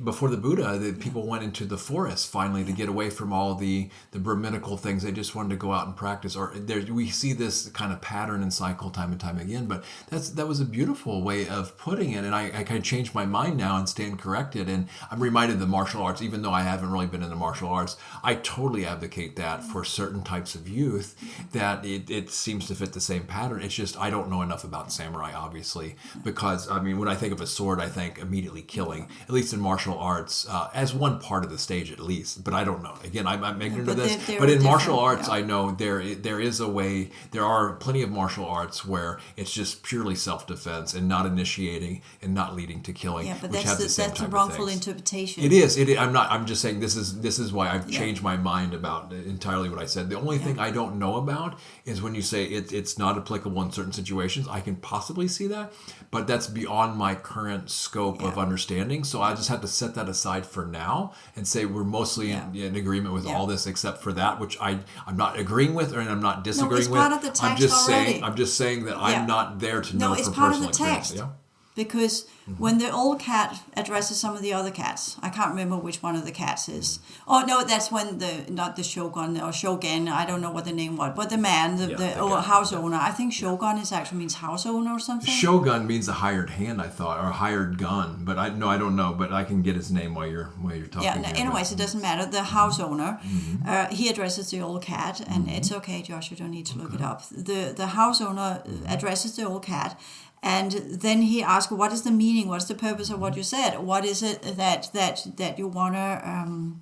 before the Buddha, the people went into the forest finally to get away from all the Brahminical things. They just wanted to go out and practice. Or we see this kind of pattern and cycle time and time again. But that was a beautiful way of putting it. And I kind of changed my mind now and stand corrected. And I'm reminded of the martial arts, even though I haven't really been into martial arts. I totally advocate that for certain types of youth, that it seems to fit the same pattern. It's just I don't know enough about samurai, obviously, because, when I think of a sword, I think immediately killing, at least in martial arts, as one part of the stage at least, but I don't know. Again, I'm ignorant of this. But in martial arts, I know there is a way. There are plenty of martial arts where it's just purely self-defense and not initiating and not leading to killing. Yeah, but that's a wrongful interpretation. It is. I'm just saying this is why I've changed my mind about entirely what I said. The only thing I don't know about is when you say it's not applicable in certain situations. I can possibly see that, but that's beyond my current scope of understanding. So I just have to set that aside for now and say we're mostly in agreement with all this except for that, which I'm not agreeing with, and I'm not disagreeing it's part of the text I'm just saying that I'm not there to know from personal experience. No, it's part of the text. Because when the old cat addresses some of the other cats, I can't remember which one of the cats is. Oh, no, that's when not the shogun or shogun, I don't know what the name was, but the man, the house owner. I think shogun actually means house owner or something. Shogun means a hired hand, I thought, or a hired gun, but I don't know, but I can get his name while you're talking. Yeah, anyways, it doesn't matter. The house owner, he addresses the old cat, and it's okay, Josh, you don't need to look it up. The house owner addresses the old cat, and then he asks, what is the meaning? What's the purpose of what you said? What is it that you want to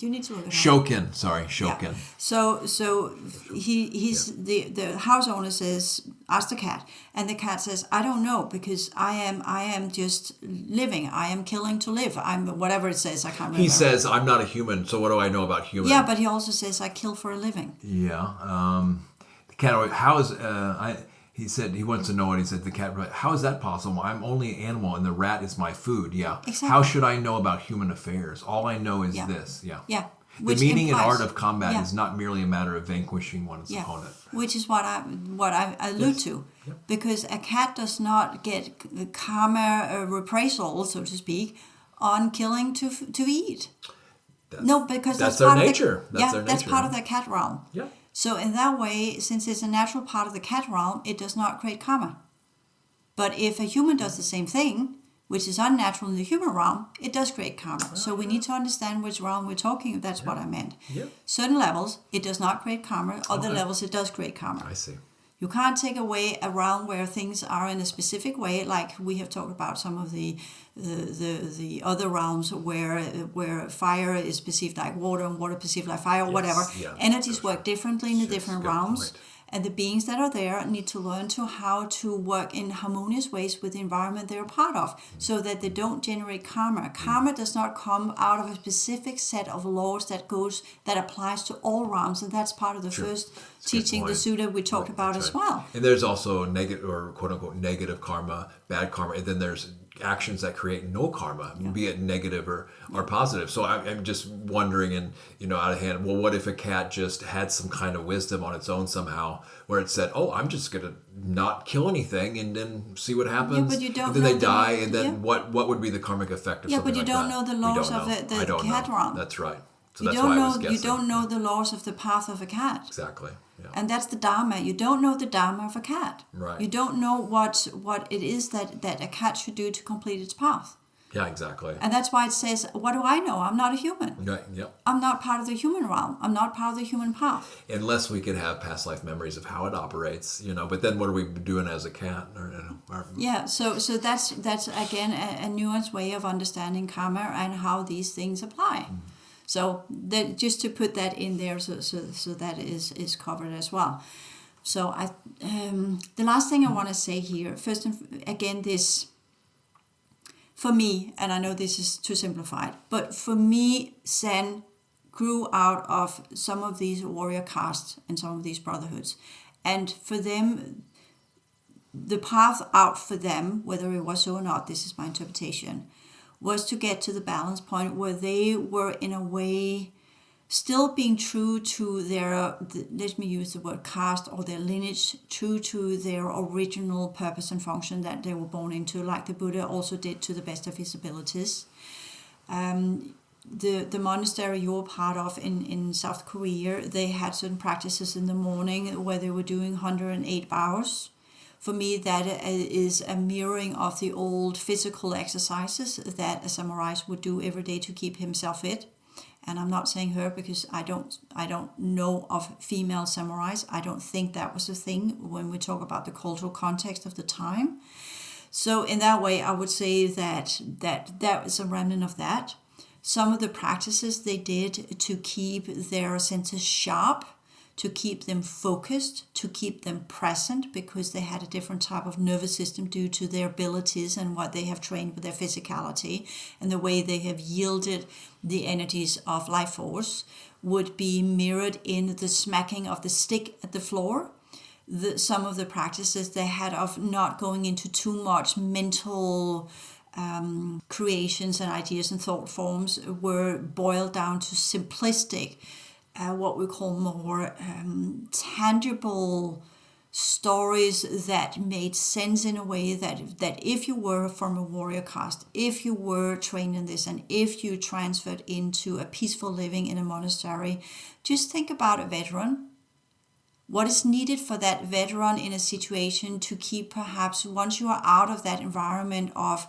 You need to look it up. Shokin. Sorry, Shokin. Yeah. So he's the house owner says, ask the cat, and the cat says, I don't know, because I am just living. I am killing to live. I'm whatever it says. I can't remember. He says, I'm not a human, so what do I know about human? Yeah, but he also says, I kill for a living. Yeah. The cat. How is He said he wants to know, and he said the cat, how is that possible? I'm only an animal, and the rat is my food. Yeah. Exactly. How should I know about human affairs? All I know is this. Yeah. Yeah. The meaning and art of combat is not merely a matter of vanquishing one's opponent. Which is what I allude to. Yep. Because a cat does not get karma reprisal, so to speak, on killing to eat. Because that's their part nature. Of that's part of the cat realm. Yeah. So in that way, since it's a natural part of the cat realm, it does not create karma. But if a human does the same thing, which is unnatural in the human realm, it does create karma. So we need to understand which realm we're talking about. That's what I meant. Yep. Certain levels, it does not create karma. Other levels, it does create karma. I see. You can't take away a realm where things are in a specific way, like we have talked about some of the other realms where fire is perceived like water and water perceived like fire, or whatever. Yeah, energies work differently in the different realms. Point. And the beings that are there need to learn how to work in harmonious ways with the environment they're a part of, so that they don't generate karma. Karma does not come out of a specific set of laws that applies to all realms, and that's part of the first teaching, the Sutta we talked about as well. And there's also negative, or quote unquote negative karma, bad karma, and then there's actions that create no karma, be it negative or positive. So I'm just wondering, and out of hand, well, what if a cat just had some kind of wisdom on its own somehow, where it said, oh, I'm just gonna not kill anything and then see what happens. Yeah, but you don't. And then they die, and then what would be the karmic effect of something like that? Yeah, but you don't know the laws of the cat realm. That's right. So you don't know. You don't know the laws of the path of a cat. Exactly. Yeah. And that's the Dharma. You don't know the Dharma of a cat. Right. You don't know what it is that a cat should do to complete its path. Yeah, exactly. And that's why it says, what do I know? I'm not a human. Right, yep. I'm not part of the human realm. I'm not part of the human path. Unless we could have past life memories of how it operates, but then what are we doing as a cat? Yeah, so that's again a nuanced way of understanding karma and how these things apply. Mm. So that, just to put that in there, so that is covered as well. So the last thing I want to say here, first and again, this, for me, and I know this is too simplified, but for me, Zen grew out of some of these warrior castes and some of these brotherhoods. And for them, the path out for them, whether it was so or not, this is my interpretation, was to get to the balance point where they were in a way still being true to their, let me use the word caste, or their lineage, true to their original purpose and function that they were born into, like the Buddha also did to the best of his abilities. The monastery you're part of in South Korea, they had certain practices in the morning where they were doing 108 vows. For me, that is a mirroring of the old physical exercises that a samurai would do every day to keep himself fit. And I'm not saying her because I don't know of female samurais. I don't think that was a thing when we talk about the cultural context of the time. So in that way, I would say that was a remnant of that. Some of the practices they did to keep their senses sharp, to keep them focused, to keep them present, because they had a different type of nervous system due to their abilities and what they have trained with their physicality and the way they have yielded the energies of life force, would be mirrored in the smacking of the stick at the floor. Some of the practices they had of not going into too much mental creations and ideas and thought forms were boiled down to simplistic, what we call more tangible stories that made sense in a way that if you were from a warrior caste, if you were trained in this, and if you transferred into a peaceful living in a monastery, just think about a veteran. What is needed for that veteran in a situation to keep, perhaps once you are out of that environment of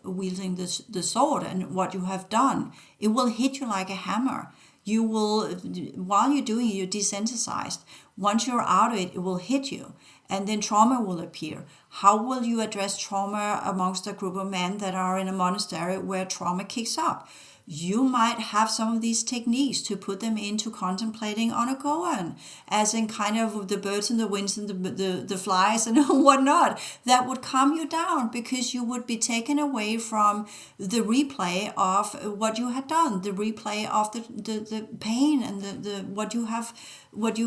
wielding the sword and what you have done, it will hit you like a hammer. You will, while you're doing it, you're desensitized. Once you're out of it, it will hit you. And then trauma will appear. How will you address trauma amongst a group of men that are in a monastery where trauma kicks up? you might have some of these techniques to put them into contemplating on a koan, as in kind of the birds and the winds and the flies and whatnot, that would calm you down, because you would be taken away from the replay of what you had done, the replay of the pain and the what you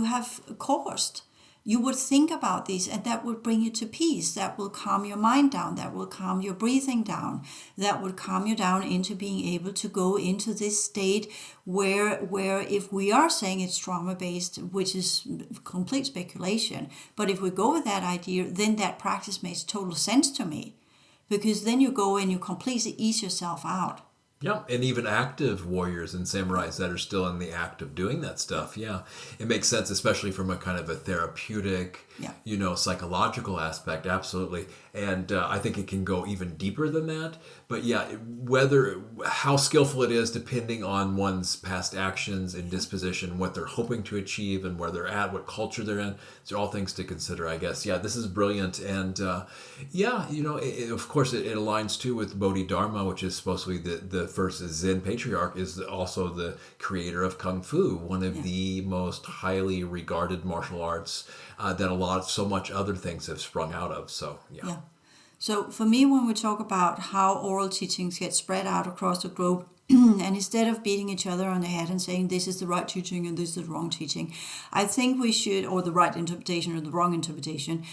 have caused. You would think about these, and that would bring you to peace. That will calm your mind down. That will calm your breathing down. That would calm you down into being able to go into this state where if we are saying it's trauma-based, which is complete speculation, but if we go with that idea, then that practice makes total sense to me, because then you go and you completely ease yourself out. Yeah, and even active warriors and samurais that are still in the act of doing that stuff. Yeah, it makes sense, especially from a kind of a therapeutic, psychological aspect. Absolutely. And I think it can go even deeper than that. But yeah, how skillful it is, depending on one's past actions and disposition, what they're hoping to achieve and where they're at, what culture they're in. These are all things to consider, I guess. Yeah, this is brilliant. And of course, it aligns too with Bodhidharma, which is supposed to be the first Zen patriarch, is also the creator of Kung Fu, one of the most highly regarded martial arts that so much other things have sprung out of. So, yeah. So for me, when we talk about how oral teachings get spread out across the globe, and instead of beating each other on the head and saying this is the right teaching and this is the wrong teaching, I think we should, or the right interpretation or the wrong interpretation,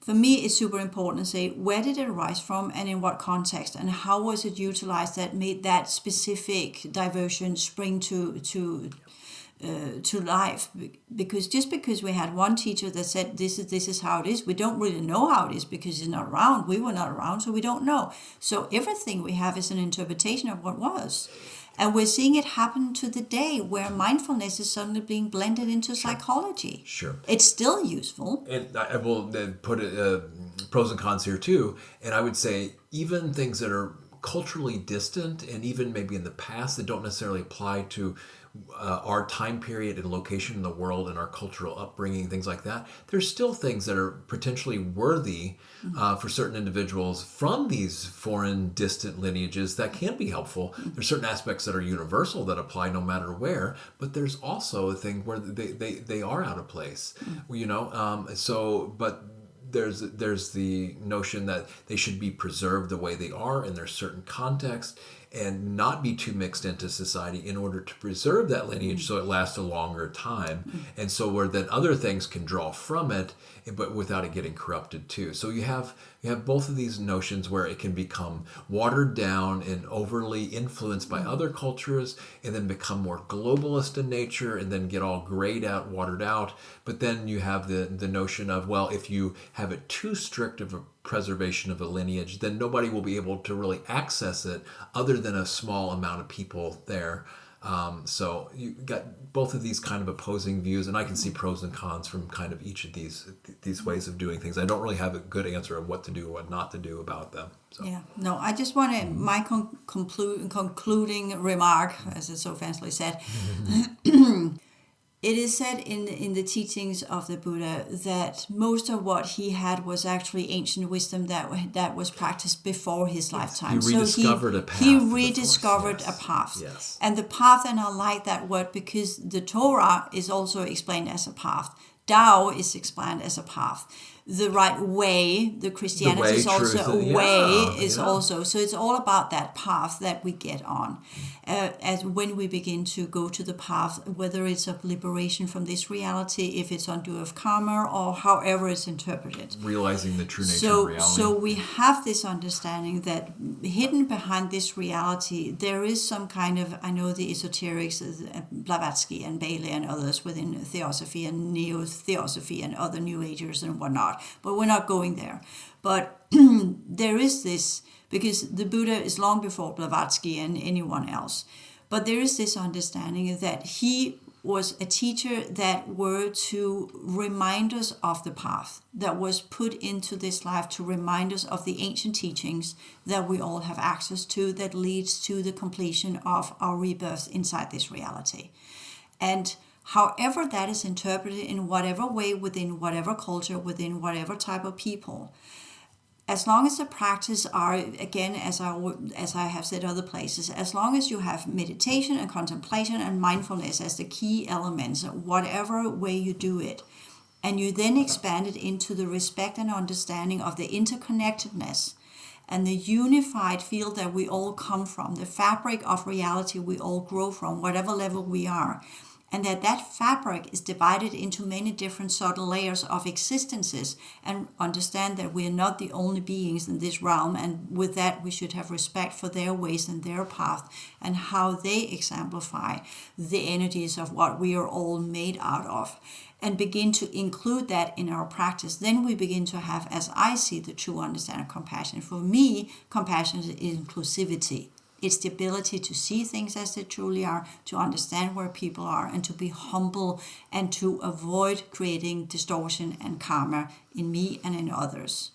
for me, it's super important to say, where did it arise from and in what context, and how was it utilized that made that specific diversion spring to life? Because just because we had one teacher that said this is how it is, we don't really know how it is, because he's not around. We were not around, so we don't know. So everything we have is an interpretation of what was. And we're seeing it happen to the day, where mindfulness is suddenly being blended into psychology. Sure. It's still useful. And I will put pros and cons here too. And I would say even things that are culturally distant and even maybe in the past that don't necessarily apply to our time period and location in the world and our cultural upbringing, things like that, there's still things that are potentially worthy for certain individuals from these foreign distant lineages that can be helpful. There's certain aspects that are universal that apply no matter where, but there's also a thing where they are out of place, but there's the notion that they should be preserved the way they are in their certain context and not be too mixed into society in order to preserve that lineage so it lasts a longer time. And so where then other things can draw from it, but without it getting corrupted too. So you have both of these notions where it can become watered down and overly influenced by other cultures and then become more globalist in nature and then get all grayed out, watered out. But then you have the notion of, well, if you have it too strict of a preservation of a lineage, then nobody will be able to really access it other than a small amount of people there. So you got both of these kind of opposing views, and I can see pros and cons from kind of each of these ways of doing things. I don't really have a good answer of what to do or what not to do about them. So. Yeah, no, I just wanted my concluding remark, as it's so fancily said. It is said in the teachings of the Buddha that most of what he had was actually ancient wisdom that was practiced before his lifetime. He rediscovered a path. He rediscovered a path. Yes. And the path, and I like that word because the Torah is also explained as a path. Tao is explained as a path. The right way, the Christianity is also a way, also. So it's all about that path that we get on. As when we begin to go to the path, whether it's of liberation from this reality, if it's undo of karma, or however it's interpreted. Realizing the true nature of reality. So we have this understanding that hidden behind this reality, there is some kind of, I know the esoterics, Blavatsky and Bailey and others within Theosophy and Neo-Theosophy and other New Agers and whatnot. But we're not going there. But there is this, because the Buddha is long before Blavatsky and anyone else. But there is this understanding that he was a teacher that were to remind us of the path that was put into this life, to remind us of the ancient teachings that we all have access to, that leads to the completion of our rebirth inside this reality. And however that is interpreted in whatever way, within whatever culture, within whatever type of people, as long as the practice are, again, as I have said other places, as long as you have meditation and contemplation and mindfulness as the key elements, whatever way you do it, and you then expand it into the respect and understanding of the interconnectedness and the unified field that we all come from, the fabric of reality we all grow from, whatever level we are, and that fabric is divided into many different subtle layers of existences, and understand that we are not the only beings in this realm, and with that we should have respect for their ways and their path and how they exemplify the energies of what we are all made out of, and begin to include that in our practice. Then we begin to have, as I see, the true understanding of compassion. For me, compassion is inclusivity. It's the ability to see things as they truly are, to understand where people are, and to be humble, and to avoid creating distortion and karma in me and in others.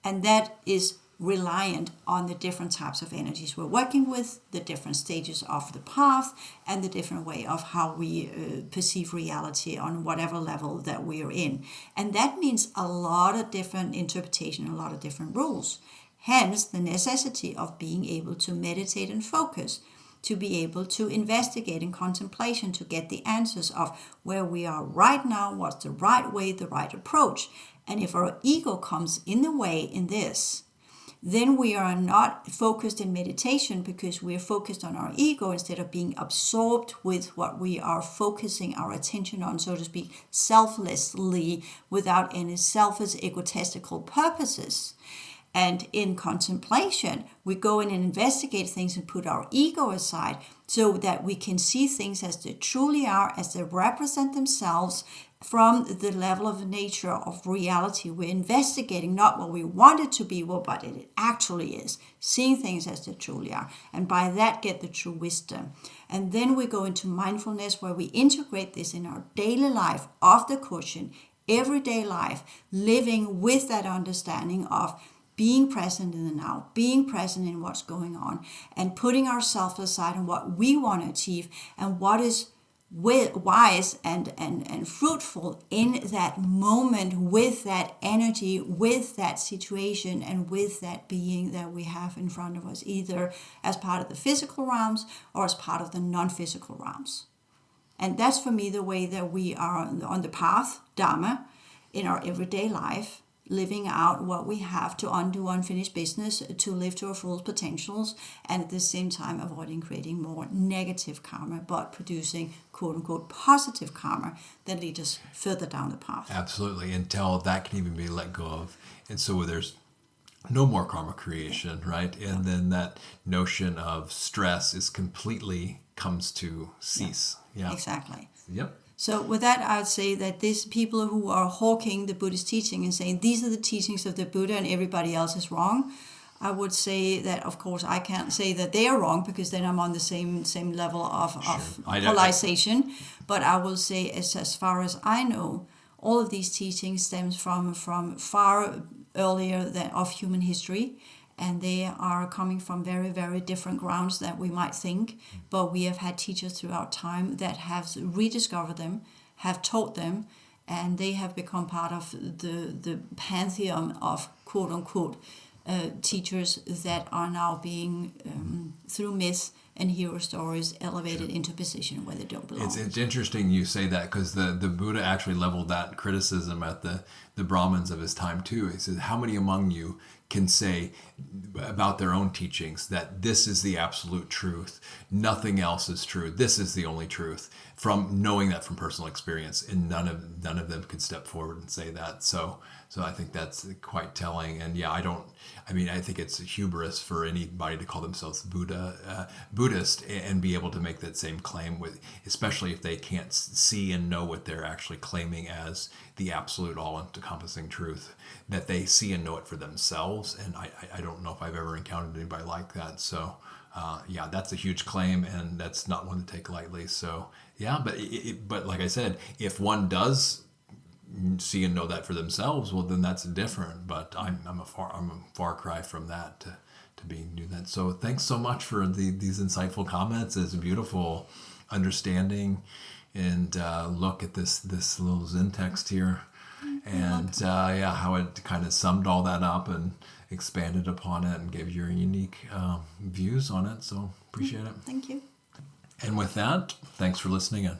And that is reliant on the different types of energies we're working with, the different stages of the path, and the different way of how we perceive reality on whatever level that we are in. And that means a lot of different interpretation, a lot of different rules. Hence, the necessity of being able to meditate and focus, to be able to investigate in contemplation, to get the answers of where we are right now, what's the right way, the right approach. And if our ego comes in the way in this, then we are not focused in meditation, because we are focused on our ego instead of being absorbed with what we are focusing our attention on, so to speak, selflessly, without any selfish egotistical purposes. And in contemplation, we go in and investigate things and put our ego aside, so that we can see things as they truly are, as they represent themselves from the level of nature of reality. We're investigating not what we want it to be, but what it actually is, seeing things as they truly are, and by that get the true wisdom. And then we go into mindfulness, where we integrate this in our daily life of the cushion, everyday life, living with that understanding of being present in the now, being present in what's going on, and putting ourselves aside on what we want to achieve and what is wise and fruitful in that moment, with that energy, with that situation, and with that being that we have in front of us, either as part of the physical realms or as part of the non-physical realms. And that's, for me, the way that we are on the path, Dharma, in our everyday life, living out what we have to undo unfinished business, to live to our full potentials, and at the same time avoiding creating more negative karma, but producing quote-unquote positive karma that leads us further down the path. Absolutely, until that can even be let go of. And so there's no more karma creation, right? And then that notion of stress is completely comes to cease. Yeah. Exactly. Yep. So with that, I'd say that these people who are hawking the Buddhist teaching and saying these are the teachings of the Buddha and everybody else is wrong, I would say that, of course, I can't say that they are wrong, because then I'm on the same level of polarization. But I will say, as far as I know, all of these teachings stems from far earlier than of human history. And they are coming from very, very different grounds that we might think. But we have had teachers throughout time that have rediscovered them, have taught them, and they have become part of the pantheon of quote-unquote teachers that are now being, through myths and hero stories, elevated into a position where they don't belong. It's interesting you say that, because the Buddha actually leveled that criticism at the Brahmins of his time too. He says, how many among you can say about their own teachings that this is the absolute truth, nothing else is true, this is the only truth, from knowing that from personal experience? And none of them could step forward and say that. So I think that's quite telling. And yeah, I think it's hubris for anybody to call themselves Buddhist and be able to make that same claim, especially if they can't see and know what they're actually claiming as the absolute all-encompassing truth, that they see and know it for themselves. And I don't know if I've ever encountered anybody like that. So that's a huge claim, and that's not one to take lightly. So yeah, but like I said, if one does see and know that for themselves, well, then that's different. But I'm a far cry from that to being doing that. So thanks so much for these insightful comments. It's a beautiful understanding and look at this little Zen text here. and how it kind of summed all that up and expanded upon it and gave your unique views on it. So appreciate it. Thank you. And with that, thanks for listening in.